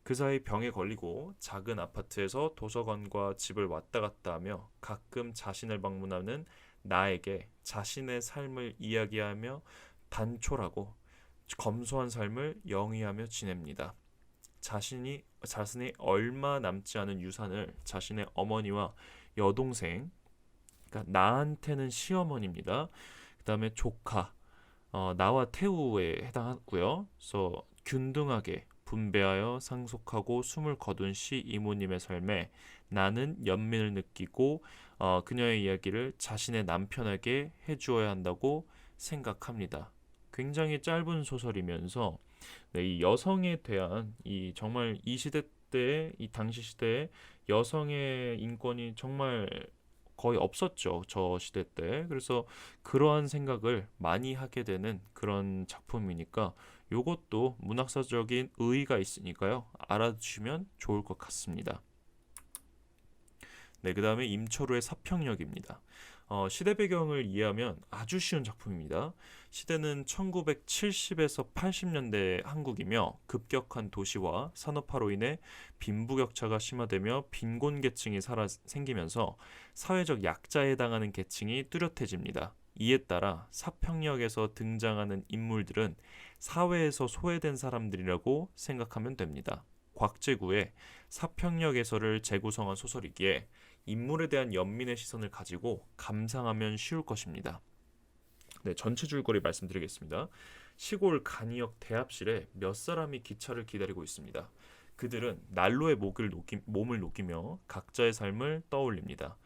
그 사이 병에 걸리고 작은 아파트에서 도서관과 집을 왔다 갔다 하며 가끔 자신을 방문하는 나에게 자신의 삶을 이야기하며 단촐하고 검소한 삶을 영위하며 지냅니다. 자신이 얼마 남지 않은 유산을 자신의 어머니와 여동생, 그러니까 나한테는 시어머니입니다. 그 다음에 조카, 나와 태우에 해당하고요. 그래서 균등하게 분배하여 상속하고 숨을 거둔 시 이모님의 삶에 나는 연민을 느끼고 그녀의 이야기를 자신의 남편에게 해주어야 한다고 생각합니다. 굉장히 짧은 소설이면서 네, 이 여성에 대한 정말 이 시대 때, 이 당시 시대에 여성의 인권이 정말 거의 없었죠. 저 시대 때. 그래서 그러한 생각을 많이 하게 되는 그런 작품이니까 요것도 문학사적인 의의가 있으니까요. 알아두시면 좋을 것 같습니다. 네, 그 다음에 임철우의 사평역입니다. 시대 배경을 이해하면 아주 쉬운 작품입니다. 시대는 1970에서 80년대 한국이며 급격한 도시와 산업화로 인해 빈부격차가 심화되며 빈곤계층이 생기면서 사회적 약자에 해당하는 계층이 뚜렷해집니다. 이에 따라 사평역에서 등장하는 인물들은 사회에서 소외된 사람들이라고 생각하면 됩니다. 곽재구의 사평역에서를 재구성한 소설이기에 인물에 대한 연민의 시선을 가지고 감상하면 쉬울 것입니다. 네, 전체 줄거리 말씀드리겠습니다. 시골 간이역 대합실에 몇 사람이 기차를 기다리고 있습니다. 그들은 난로에 몸을 녹이며 각자의 삶을 떠올립니다.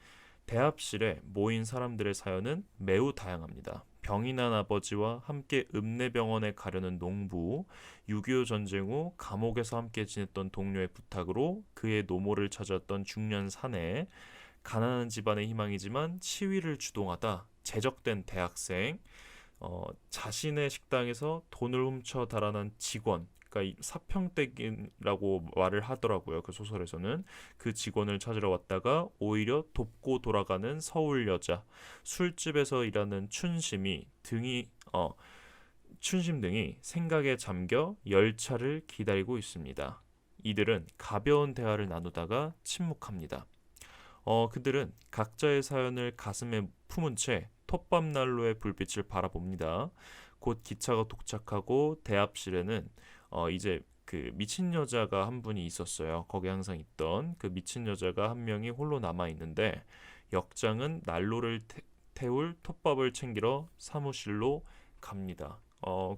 대합실에 모인 사람들의 사연은 매우 다양합니다. 병이 난 아버지와 함께 읍내병원에 가려는 농부, 6.25 전쟁 후 감옥에서 함께 지냈던 동료의 부탁으로 그의 노모를 찾았던 중년 사내, 가난한 집안의 희망이지만 시위를 주동하다 제적된 대학생, 자신의 식당에서 돈을 훔쳐 달아난 직원, 그러니까 이 사평댁이라고 말을 하더라고요. 그 소설에서는 그 직원을 찾으러 왔다가 오히려 돕고 돌아가는 서울 여자, 술집에서 일하는 춘심 등이 생각에 잠겨 열차를 기다리고 있습니다. 이들은 가벼운 대화를 나누다가 침묵합니다. 그들은 각자의 사연을 가슴에 품은 채 톱밥난로의 불빛을 바라봅니다. 곧 기차가 도착하고 대합실에는 이제 그 미친 여자가 한 분이 있었어요. 거기 항상 있던 그 미친 여자가 한 명이 홀로 남아 있는데 역장은 난로를 태울 톱밥을 챙기러 사무실로 갑니다.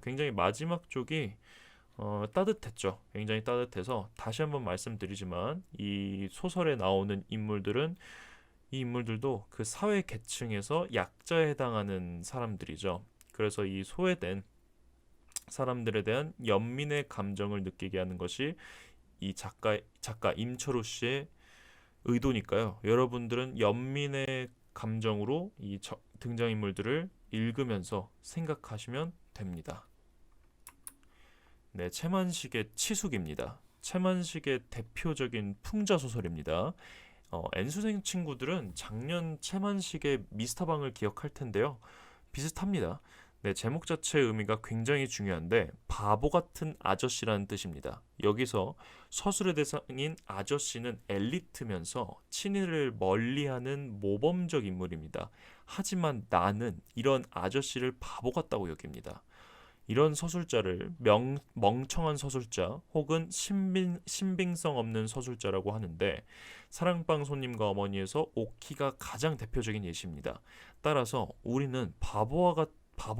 굉장히 마지막 쪽이 따뜻했죠. 굉장히 따뜻해서 다시 한번 말씀드리지만 이 소설에 나오는 인물들은 이 인물들도 그 사회 계층에서 약자에 해당하는 사람들이죠. 그래서 이 소외된 사람들에 대한 연민의 감정을 느끼게 하는 것이 이 작가 임철우 씨의 의도니까요. 여러분들은 연민의 감정으로 이 등장인물들을 읽으면서 생각하시면 됩니다. 네, 채만식의 치숙입니다. 채만식의 대표적인 풍자 소설입니다. N수생 친구들은 작년 채만식의 미스터방을 기억할 텐데요. 비슷합니다. 네, 제목 자체의 의미가 굉장히 중요한데 바보 같은 아저씨라는 뜻입니다. 여기서 서술의 대상인 아저씨는 엘리트면서 친일을 멀리하는 모범적 인물입니다. 하지만 나는 이런 아저씨를 바보 같다고 여깁니다. 이런 서술자를 멍청한 서술자 혹은 신빙성 없는 서술자라고 하는데 사랑방 손님과 어머니에서 오키가 가장 대표적인 예시입니다. 따라서 우리는 바보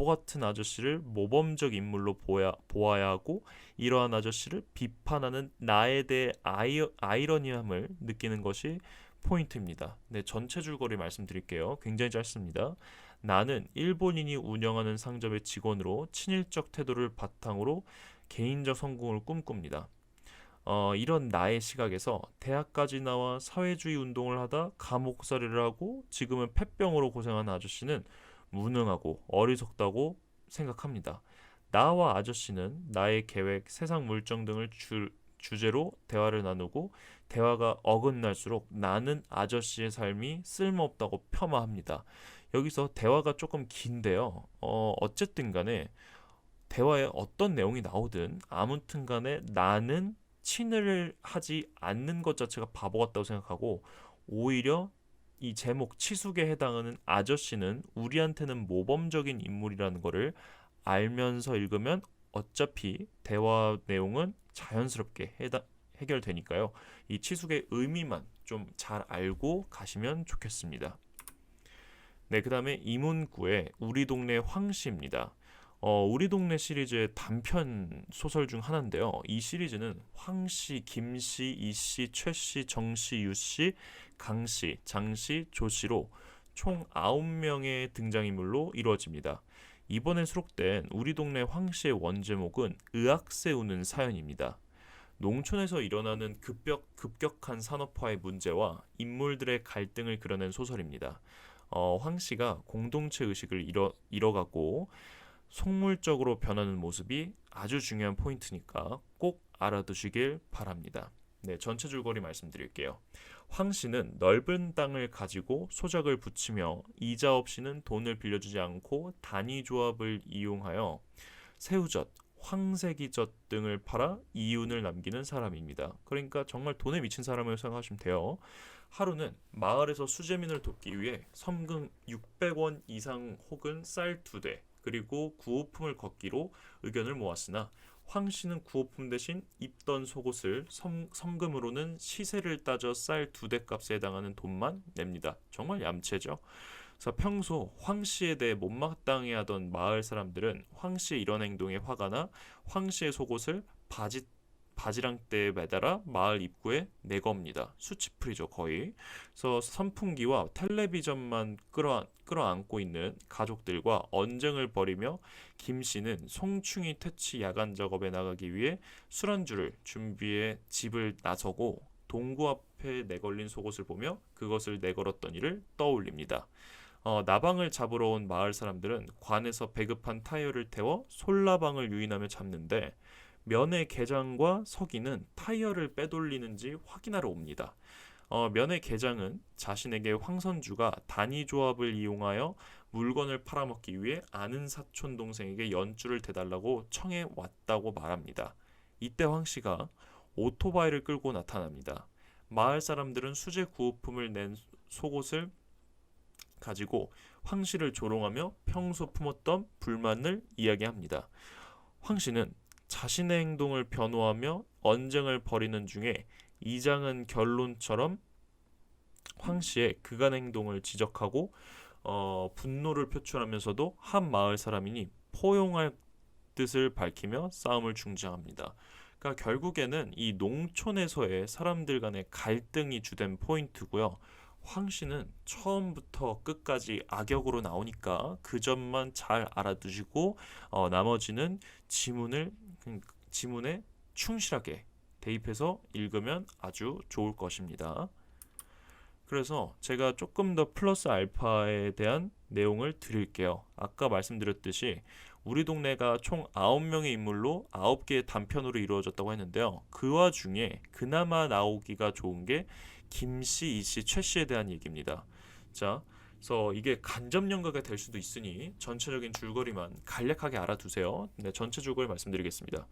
같은 아저씨를 모범적 인물로 보아야 하고 이러한 아저씨를 비판하는 나에 대해 아이러니함을 느끼는 것이 포인트입니다. 네, 전체 줄거리 말씀드릴게요. 굉장히 짧습니다. 나는 일본인이 운영하는 상점의 직원으로 친일적 태도를 바탕으로 개인적 성공을 꿈꿉니다. 이런 나의 시각에서 대학까지 나와 사회주의 운동을 하다 감옥살이를 하고 지금은 폐병으로 고생하는 아저씨는 무능하고 어리석다고 생각합니다. 나와 아저씨는 나의 계획, 세상 물정 등을 주제로 대화를 나누고 대화가 어긋날수록 나는 아저씨의 삶이 쓸모없다고 폄하합니다. 여기서 대화가 조금 긴데요. 어쨌든 간에 대화에 어떤 내용이 나오든 아무튼 간에 나는 친을 하지 않는 것 자체가 바보 같다고 생각하고 오히려 이 제목 치숙에 해당하는 아저씨는 우리한테는 모범적인 인물이라는 것을 알면서 읽으면 어차피 대화 내용은 자연스럽게 해결되니까요. 이 치숙의 의미만 좀 잘 알고 가시면 좋겠습니다. 네, 그 다음에 이문구의 우리 동네 황씨입니다. 우리 동네 시리즈의 단편 소설 중 하나인데요. 이 시리즈는 황씨, 김씨, 이씨, 최씨, 정씨, 유씨, 강씨, 장씨, 조씨로 총 9명의 등장인물로 이루어집니다. 이번에 수록된 우리 동네 황씨의 원제목은 의학 세우는 사연입니다. 농촌에서 일어나는 급격한 산업화의 문제와 인물들의 갈등을 그려낸 소설입니다. 황씨가 공동체 의식을 잃어가고 속물적으로 변하는 모습이 아주 중요한 포인트니까 꼭 알아두시길 바랍니다. 네, 전체 줄거리 말씀드릴게요. 황씨는 넓은 땅을 가지고 소작을 붙이며 이자 없이는 돈을 빌려주지 않고 단위 조합을 이용하여 새우젓, 황새기젓 등을 팔아 이윤을 남기는 사람입니다. 그러니까 정말 돈에 미친 사람을 생각하시면 돼요. 하루는 마을에서 수재민을 돕기 위해 섬금 600원 이상 혹은 쌀 2대 그리고 구호품을 걷기로 의견을 모았으나 황 씨는 구호품 대신 입던 속옷을 섬금으로는 시세를 따져 쌀 2대 값에 해당하는 돈만 냅니다. 정말 얌체죠. 그래서 평소 황 씨에 대해 못마땅해 하던 마을 사람들은 황 씨의 이런 행동에 화가 나 황 씨의 속옷을 바지랑대에 매달아 마을 입구에 내겁니다. 수치풀이죠 거의. 그래서 선풍기와 텔레비전만 끌어안고 있는 가족들과 언쟁을 벌이며 김 씨는 송충이 퇴치 야간 작업에 나가기 위해 술안주를 준비해 집을 나서고 동구 앞에 내걸린 속옷을 보며 그것을 내걸었던 일을 떠올립니다. 나방을 잡으러 온 마을 사람들은 관에서 배급한 타이어를 태워 솔나방을 유인하며 잡는데 면의 계장과 서기는 타이어를 빼돌리는지 확인하러 옵니다. 면의 계장은 자신에게 황선주가 단위 조합을 이용하여 물건을 팔아먹기 위해 아는 사촌 동생에게 연주를 대달라고 청해 왔다고 말합니다. 이때 황 씨가 오토바이를 끌고 나타납니다. 마을 사람들은 수제 구호품을 낸 속옷을 가지고 황 씨를 조롱하며 평소 품었던 불만을 이야기합니다. 황 씨는 자신의 행동을 변호하며 언쟁을 벌이는 중에 이장은 결론처럼 황 씨의 그간 행동을 지적하고 분노를 표출하면서도 한 마을 사람이니 포용할 뜻을 밝히며 싸움을 중지합니다. 그러니까 결국에는 이 농촌에서의 사람들 간의 갈등이 주된 포인트고요. 황 씨는 처음부터 끝까지 악역으로 나오니까 그 점만 잘 알아두시고 나머지는 지문에 충실하게 대입해서 읽으면 아주 좋을 것입니다. 그래서 제가 조금 더 플러스 알파에 대한 내용을 드릴게요. 아까 말씀드렸듯이 우리 동네가 총 9명의 인물로 9개의 단편으로 이루어졌다고 했는데요. 그 와중에 그나마 나오기가 좋은 게 김씨, 이씨, 최씨에 대한 얘기입니다. 자, 그래서 이게 간접 연가가 될 수도 있으니 전체적인 줄거리만 간략하게 알아두세요. 네, 전체 줄거리 말씀드리겠습니다.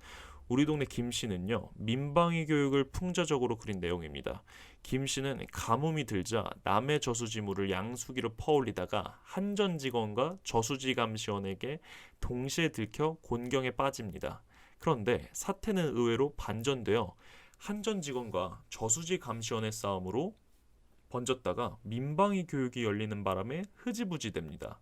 우리 동네 김씨는요, 민방위 교육을 풍자적으로 그린 내용입니다. 김씨는 가뭄이 들자 남의 저수지물을 양수기로 퍼올리다가 한전 직원과 저수지 감시원에게 동시에 들켜 곤경에 빠집니다. 그런데 사태는 의외로 반전되어 한전 직원과 저수지 감시원의 싸움으로 번졌다가 민방위 교육이 열리는 바람에 흐지부지 됩니다.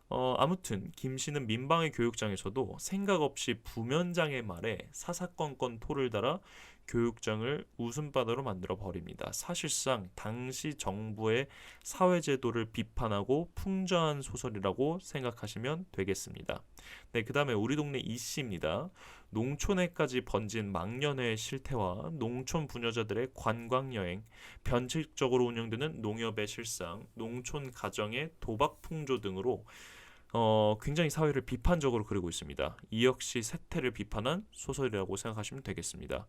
아무튼 김 씨는 민방위 교육장에서도 생각 없이 부면장의 말에 사사건건 토를 달아 교육장을 웃음바다로 만들어 버립니다. 사실상 당시 정부의 사회제도를 비판하고 풍자한 소설이라고 생각하시면 되겠습니다. 네, 그 다음에 우리 동네 이씨입니다. 농촌에까지 번진 망년의 실태와 농촌 부녀자들의 관광여행, 변칙적으로 운영되는 농협의 실상, 농촌 가정의 도박 풍조 등으로 굉장히 사회를 비판적으로 그리고 있습니다. 이 역시 세태를 비판한 소설이라고 생각하시면 되겠습니다.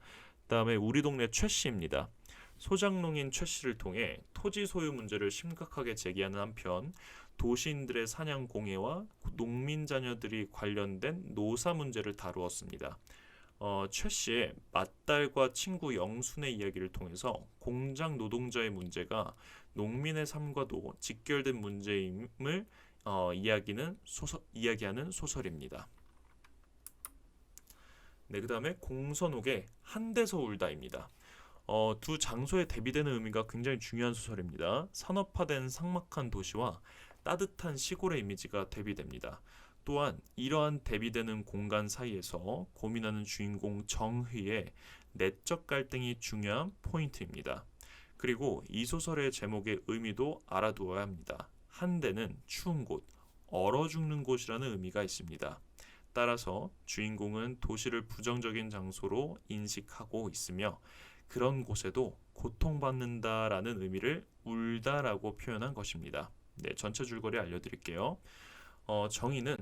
다음에 우리 동네 최씨입니다. 소장농인 최씨를 통해 토지 소유 문제를 심각하게 제기하는 한편 도시인들의 사냥 공해와 농민 자녀들이 관련된 노사 문제를 다루었습니다. 최씨의 맏딸과 친구 영순의 이야기를 통해서 공장 노동자의 문제가 농민의 삶과도 직결된 문제임을 이야기하는 소설입니다. 네, 그 다음에 공선옥의 한데서 울다입니다. 두 장소에 대비되는 의미가 굉장히 중요한 소설입니다. 산업화된 삭막한 도시와 따뜻한 시골의 이미지가 대비됩니다. 또한 이러한 대비되는 공간 사이에서 고민하는 주인공 정휘의 내적 갈등이 중요한 포인트입니다. 그리고 이 소설의 제목의 의미도 알아두어야 합니다. 한데는 추운 곳, 얼어 죽는 곳이라는 의미가 있습니다. 따라서 주인공은 도시를 부정적인 장소로 인식하고 있으며 그런 곳에도 고통받는다라는 의미를 울다라고 표현한 것입니다. 네, 전체 줄거리 알려드릴게요. 정의는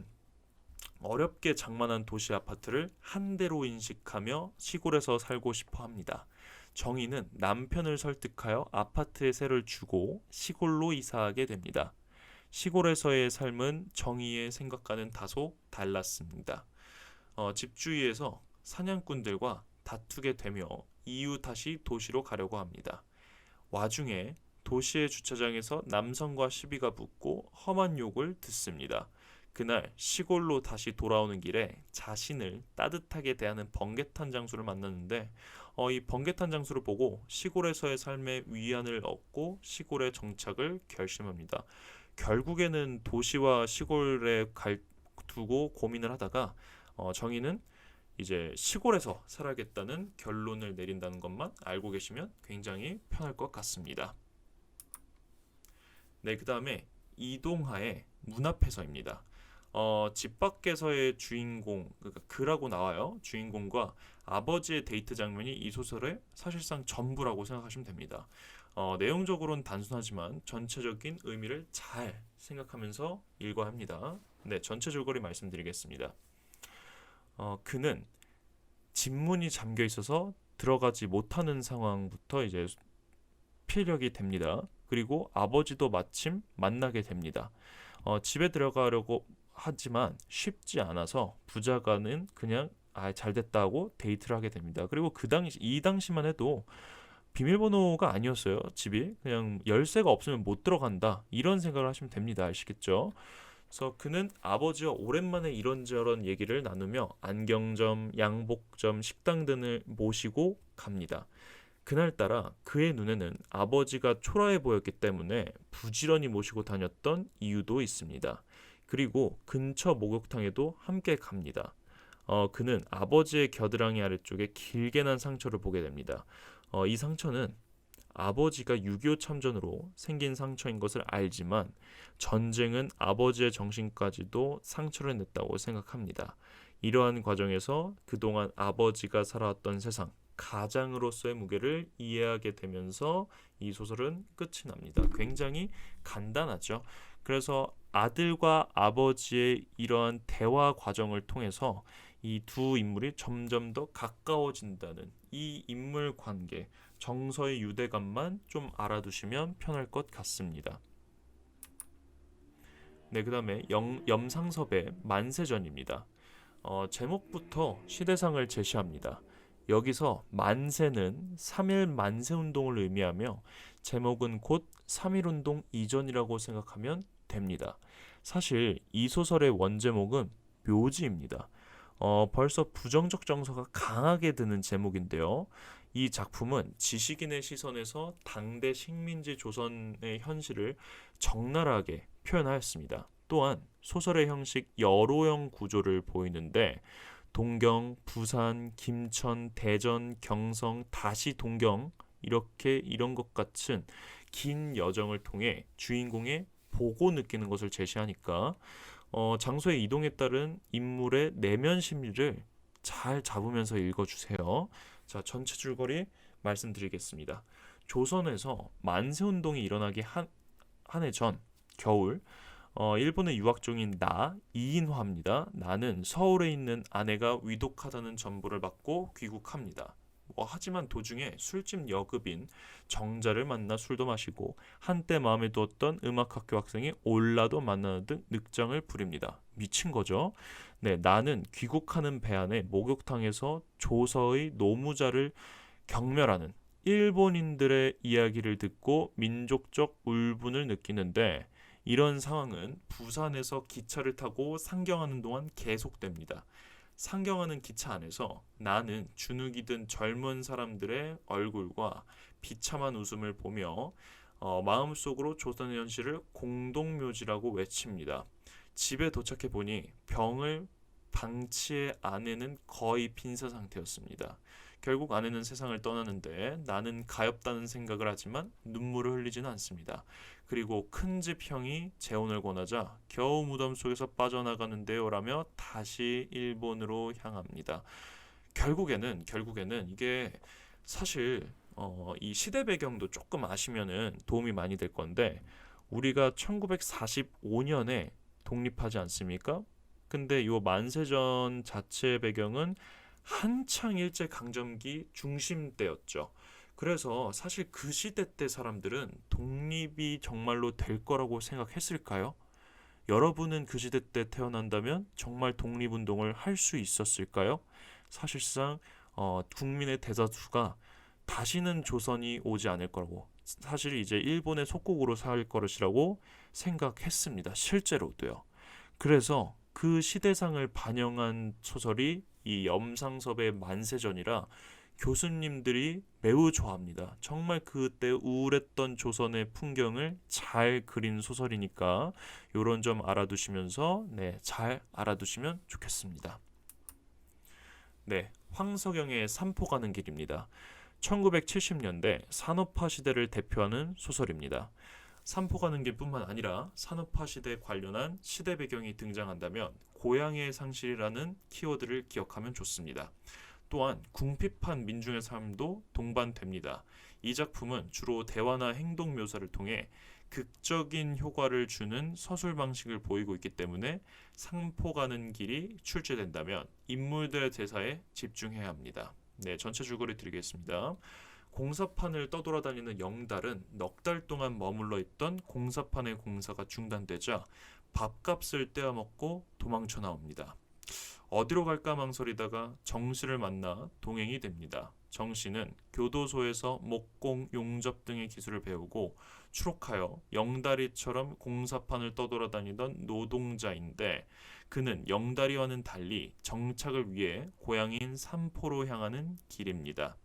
어렵게 장만한 도시 아파트를 한 대로 인식하며 시골에서 살고 싶어 합니다. 정의는 남편을 설득하여 아파트에 세를 주고 시골로 이사하게 됩니다. 시골에서의 삶은 정의의 생각과는 다소 달랐습니다. 집주위에서 사냥꾼들과 다투게 되며 이유 탓이 도시로 가려고 합니다. 와중에 도시의 주차장에서 남성과 시비가 붙고 험한 욕을 듣습니다. 그날 시골로 다시 돌아오는 길에 자신을 따뜻하게 대하는 번개탄 장수를 만났는데 이 번개탄 장수를 보고 시골에서의 삶에 위안을 얻고 시골에 정착을 결심합니다. 결국에는 도시와 시골에 두고 고민을 하다가 정의는 이제 시골에서 살아야겠다는 결론을 내린다는 것만 알고 계시면 굉장히 편할 것 같습니다. 네, 그 다음에 이동하의 문 앞에서입니다. 집 밖에서의 주인공, 그러니까 그라고 나와요. 주인공과 아버지의 데이트 장면이 이 소설의 사실상 전부라고 생각하시면 됩니다. 내용적으로는 단순하지만 전체적인 의미를 잘 생각하면서 읽어야 합니다. 네, 전체 줄거리 말씀드리겠습니다. 그는 집문이 잠겨 있어서 들어가지 못하는 상황부터 이제 피력이 됩니다. 그리고 아버지도 마침 만나게 됩니다. 집에 들어가려고 하지만 쉽지 않아서 부자가는 그냥 잘 됐다고 데이트를 하게 됩니다. 그리고 이 당시만 해도 비밀번호가 아니었어요. 집이 그냥 열쇠가 없으면 못 들어간다 이런 생각을 하시면 됩니다. 아시겠죠? 그래서 그는 아버지와 오랜만에 이런저런 얘기를 나누며 안경점, 양복점, 식당 등을 모시고 갑니다. 그날따라 그의 눈에는 아버지가 초라해 보였기 때문에 부지런히 모시고 다녔던 이유도 있습니다. 그리고 근처 목욕탕에도 함께 갑니다. 그는 아버지의 겨드랑이 아래쪽에 길게 난 상처를 보게 됩니다. 이 상처는 아버지가 6.25 참전으로 생긴 상처인 것을 알지만 전쟁은 아버지의 정신까지도 상처를 냈다고 생각합니다. 이러한 과정에서 그동안 아버지가 살아왔던 세상, 가장으로서의 무게를 이해하게 되면서 이 소설은 끝이 납니다. 굉장히 간단하죠. 그래서 아들과 아버지의 이러한 대화 과정을 통해서 이 두 인물이 점점 더 가까워진다는 이 인물 관계, 정서의 유대감만 좀 알아두시면 편할 것 같습니다. 네, 그 다음에 염상섭의 만세전입니다. 제목부터 시대상을 제시합니다. 여기서 만세는 3.1 만세운동을 의미하며 제목은 곧 3.1운동 이전이라고 생각하면 됩니다. 사실 이 소설의 원제목은 묘지입니다. 벌써 부정적 정서가 강하게 드는 제목인데요. 이 작품은 지식인의 시선에서 당대 식민지 조선의 현실을 적나라하게 표현하였습니다. 또한 소설의 형식 여로형 구조를 보이는데 동경, 부산, 김천, 대전, 경성, 다시 동경 이렇게 이런 것 같은 긴 여정을 통해 주인공의 보고 느끼는 것을 제시하니까 장소의 이동에 따른 인물의 내면 심리를 잘 잡으면서 읽어주세요. 자, 전체 줄거리 말씀드리겠습니다. 조선에서 만세운동이 일어나기 한 해 전 겨울 일본에 유학 중인 이인화입니다. 나는 서울에 있는 아내가 위독하다는 전보를 받고 귀국합니다. 하지만 도중에 술집 여급인 정자를 만나 술도 마시고 한때 마음에 두었던 음악학교 학생이 올라도 만나는 등 늑장을 부립니다. 미친 거죠. 네, 나는 귀국하는 배 안에 목욕탕에서 조서의 노무자를 경멸하는 일본인들의 이야기를 듣고 민족적 울분을 느끼는데 이런 상황은 부산에서 기차를 타고 상경하는 동안 계속됩니다. 상경하는 기차 안에서 나는 주눅이 든 젊은 사람들의 얼굴과 비참한 웃음을 보며 마음속으로 조선 현실을 공동묘지라고 외칩니다. 집에 도착해 보니 병을 방치해 아내는 거의 빈사 상태였습니다. 결국 아내는 세상을 떠나는데 나는 가엾다는 생각을 하지만 눈물을 흘리지는 않습니다. 그리고 큰집 형이 재혼을 권하자 겨우 무덤 속에서 빠져나가는데요 라며 다시 일본으로 향합니다. 결국에는 이게 사실 이 시대 배경도 조금 아시면은 도움이 많이 될 건데 우리가 1945년에 독립하지 않습니까? 근데 이 만세전 자체의 배경은 한창 일제강점기 중심 때였죠. 그래서 사실 그 시대 때 사람들은 독립이 정말로 될 거라고 생각했을까요? 여러분은 그 시대 때 태어난다면 정말 독립운동을 할 수 있었을까요? 사실상 국민의 대다수가 다시는 조선이 오지 않을 거라고, 사실 이제 일본의 속국으로 살 것이라고 생각했습니다. 실제로도요. 그래서 그 시대상을 반영한 소설이 이 염상섭의 만세전이라 교수님들이 매우 좋아합니다. 정말 그때 우울했던 조선의 풍경을 잘 그린 소설이니까 이런 점 알아두시면서 잘 알아두시면 좋겠습니다. 황석영의 삼포 가는 길입니다. 1970년대 산업화 시대를 대표하는 소설입니다. 삼포 가는 길뿐만 아니라 산업화 시대에 관련한 시대 배경이 등장한다면 고향의 상실이라는 키워드를 기억하면 좋습니다. 또한 궁핍한 민중의 삶도 동반됩니다. 이 작품은 주로 대화나 행동 묘사를 통해 극적인 효과를 주는 서술 방식을 보이고 있기 때문에 삼포 가는 길이 출제된다면 인물들의 대사에 집중해야 합니다. 전체 줄거리 드리겠습니다. 공사판을 떠돌아다니는 영달은 넉 달 동안 머물러 있던 공사판의 공사가 중단되자 밥값을 떼어먹고 도망쳐 나옵니다. 어디로 갈까 망설이다가 정씨를 만나 동행이 됩니다. 정씨는 교도소에서 목공, 용접 등의 기술을 배우고 추록하여 영다리처럼 공사판을 떠돌아다니던 노동자인데, 그는 영다리와는 달리 정착을 위해 고향인 삼포로 향하는 길입니다.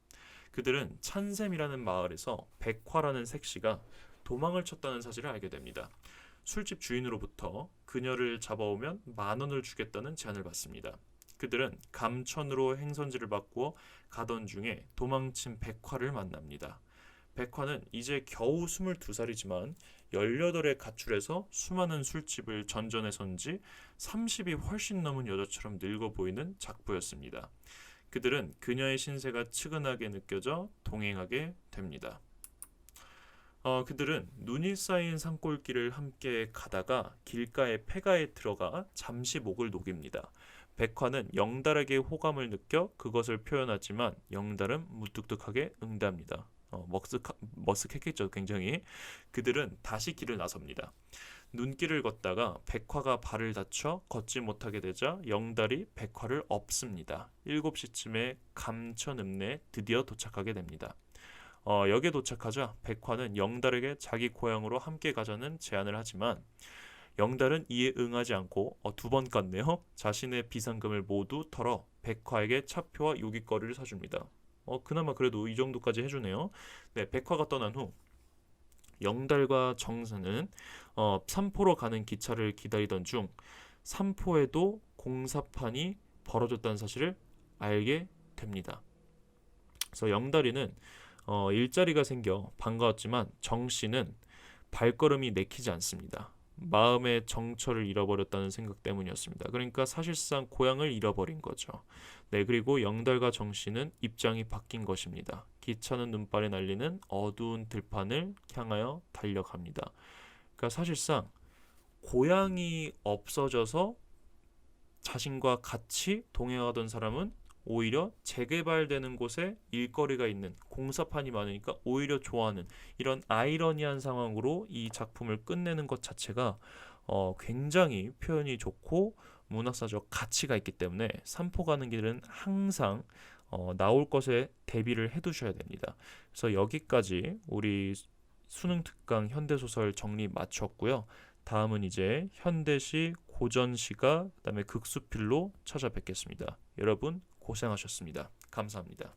그들은 찬샘이라는 마을에서 백화라는 색시가 도망을 쳤다는 사실을 알게 됩니다. 술집 주인으로부터 그녀를 잡아오면 10,000원을 주겠다는 제안을 받습니다. 그들은 감천으로 행선지를 바꾸어 가던 중에 도망친 백화를 만납니다. 백화는 이제 겨우 22살이지만 18에 가출해서 수많은 술집을 전전해선 지 30이 훨씬 넘은 여자처럼 늙어 보이는 작부였습니다. 그들은 그녀의 신세가 측은하게 느껴져 동행하게 됩니다. 그들은 눈이 쌓인 산골길을 함께 가다가 길가의 폐가에 들어가 잠시 목을 녹입니다. 백화는 영달에게 호감을 느껴 그것을 표현하지만 영달은 무뚝뚝하게 응답니다. 머쓱했겠죠, 굉장히. 그들은 다시 길을 나섭니다. 눈길을 걷다가 백화가 발을 다쳐 걷지 못하게 되자 영달이 백화를 업습니다. 7시쯤에 감천읍내에 드디어 도착하게 됩니다. 역에 도착하자 백화는 영달에게 자기 고향으로 함께 가자는 제안을 하지만 영달은 이에 응하지 않고 2번 깠네요. 자신의 비상금을 모두 털어 백화에게 차표와 요깃거리를 사줍니다. 그나마 그래도 이 정도까지 해주네요. 백화가 떠난 후 영달과 정선은 삼포로 가는 기차를 기다리던 중 삼포에도 공사판이 벌어졌다는 사실을 알게 됩니다. 그래서 영달이는 일자리가 생겨 반가웠지만 정씨는 발걸음이 내키지 않습니다. 마음의 정처를 잃어버렸다는 생각 때문이었습니다. 그러니까 사실상 고향을 잃어버린 거죠. 그리고 영달과 정씨는 입장이 바뀐 것입니다. 기차는 눈발에 날리는 어두운 들판을 향하여 달려갑니다. 그러니까 사실상 고향이 없어져서 자신과 같이 동행하던 사람은 오히려 재개발되는 곳에 일거리가 있는, 공사판이 많으니까 오히려 좋아하는, 이런 아이러니한 상황으로 이 작품을 끝내는 것 자체가 굉장히 표현이 좋고 문학사적 가치가 있기 때문에 삼포 가는 길은 항상 나올 것에 대비를 해두셔야 됩니다. 그래서 여기까지 우리 수능 특강 현대소설 정리 마쳤고요. 다음은 이제 현대시, 고전시가, 그다음에 극수필로 찾아뵙겠습니다. 여러분 고생하셨습니다. 감사합니다.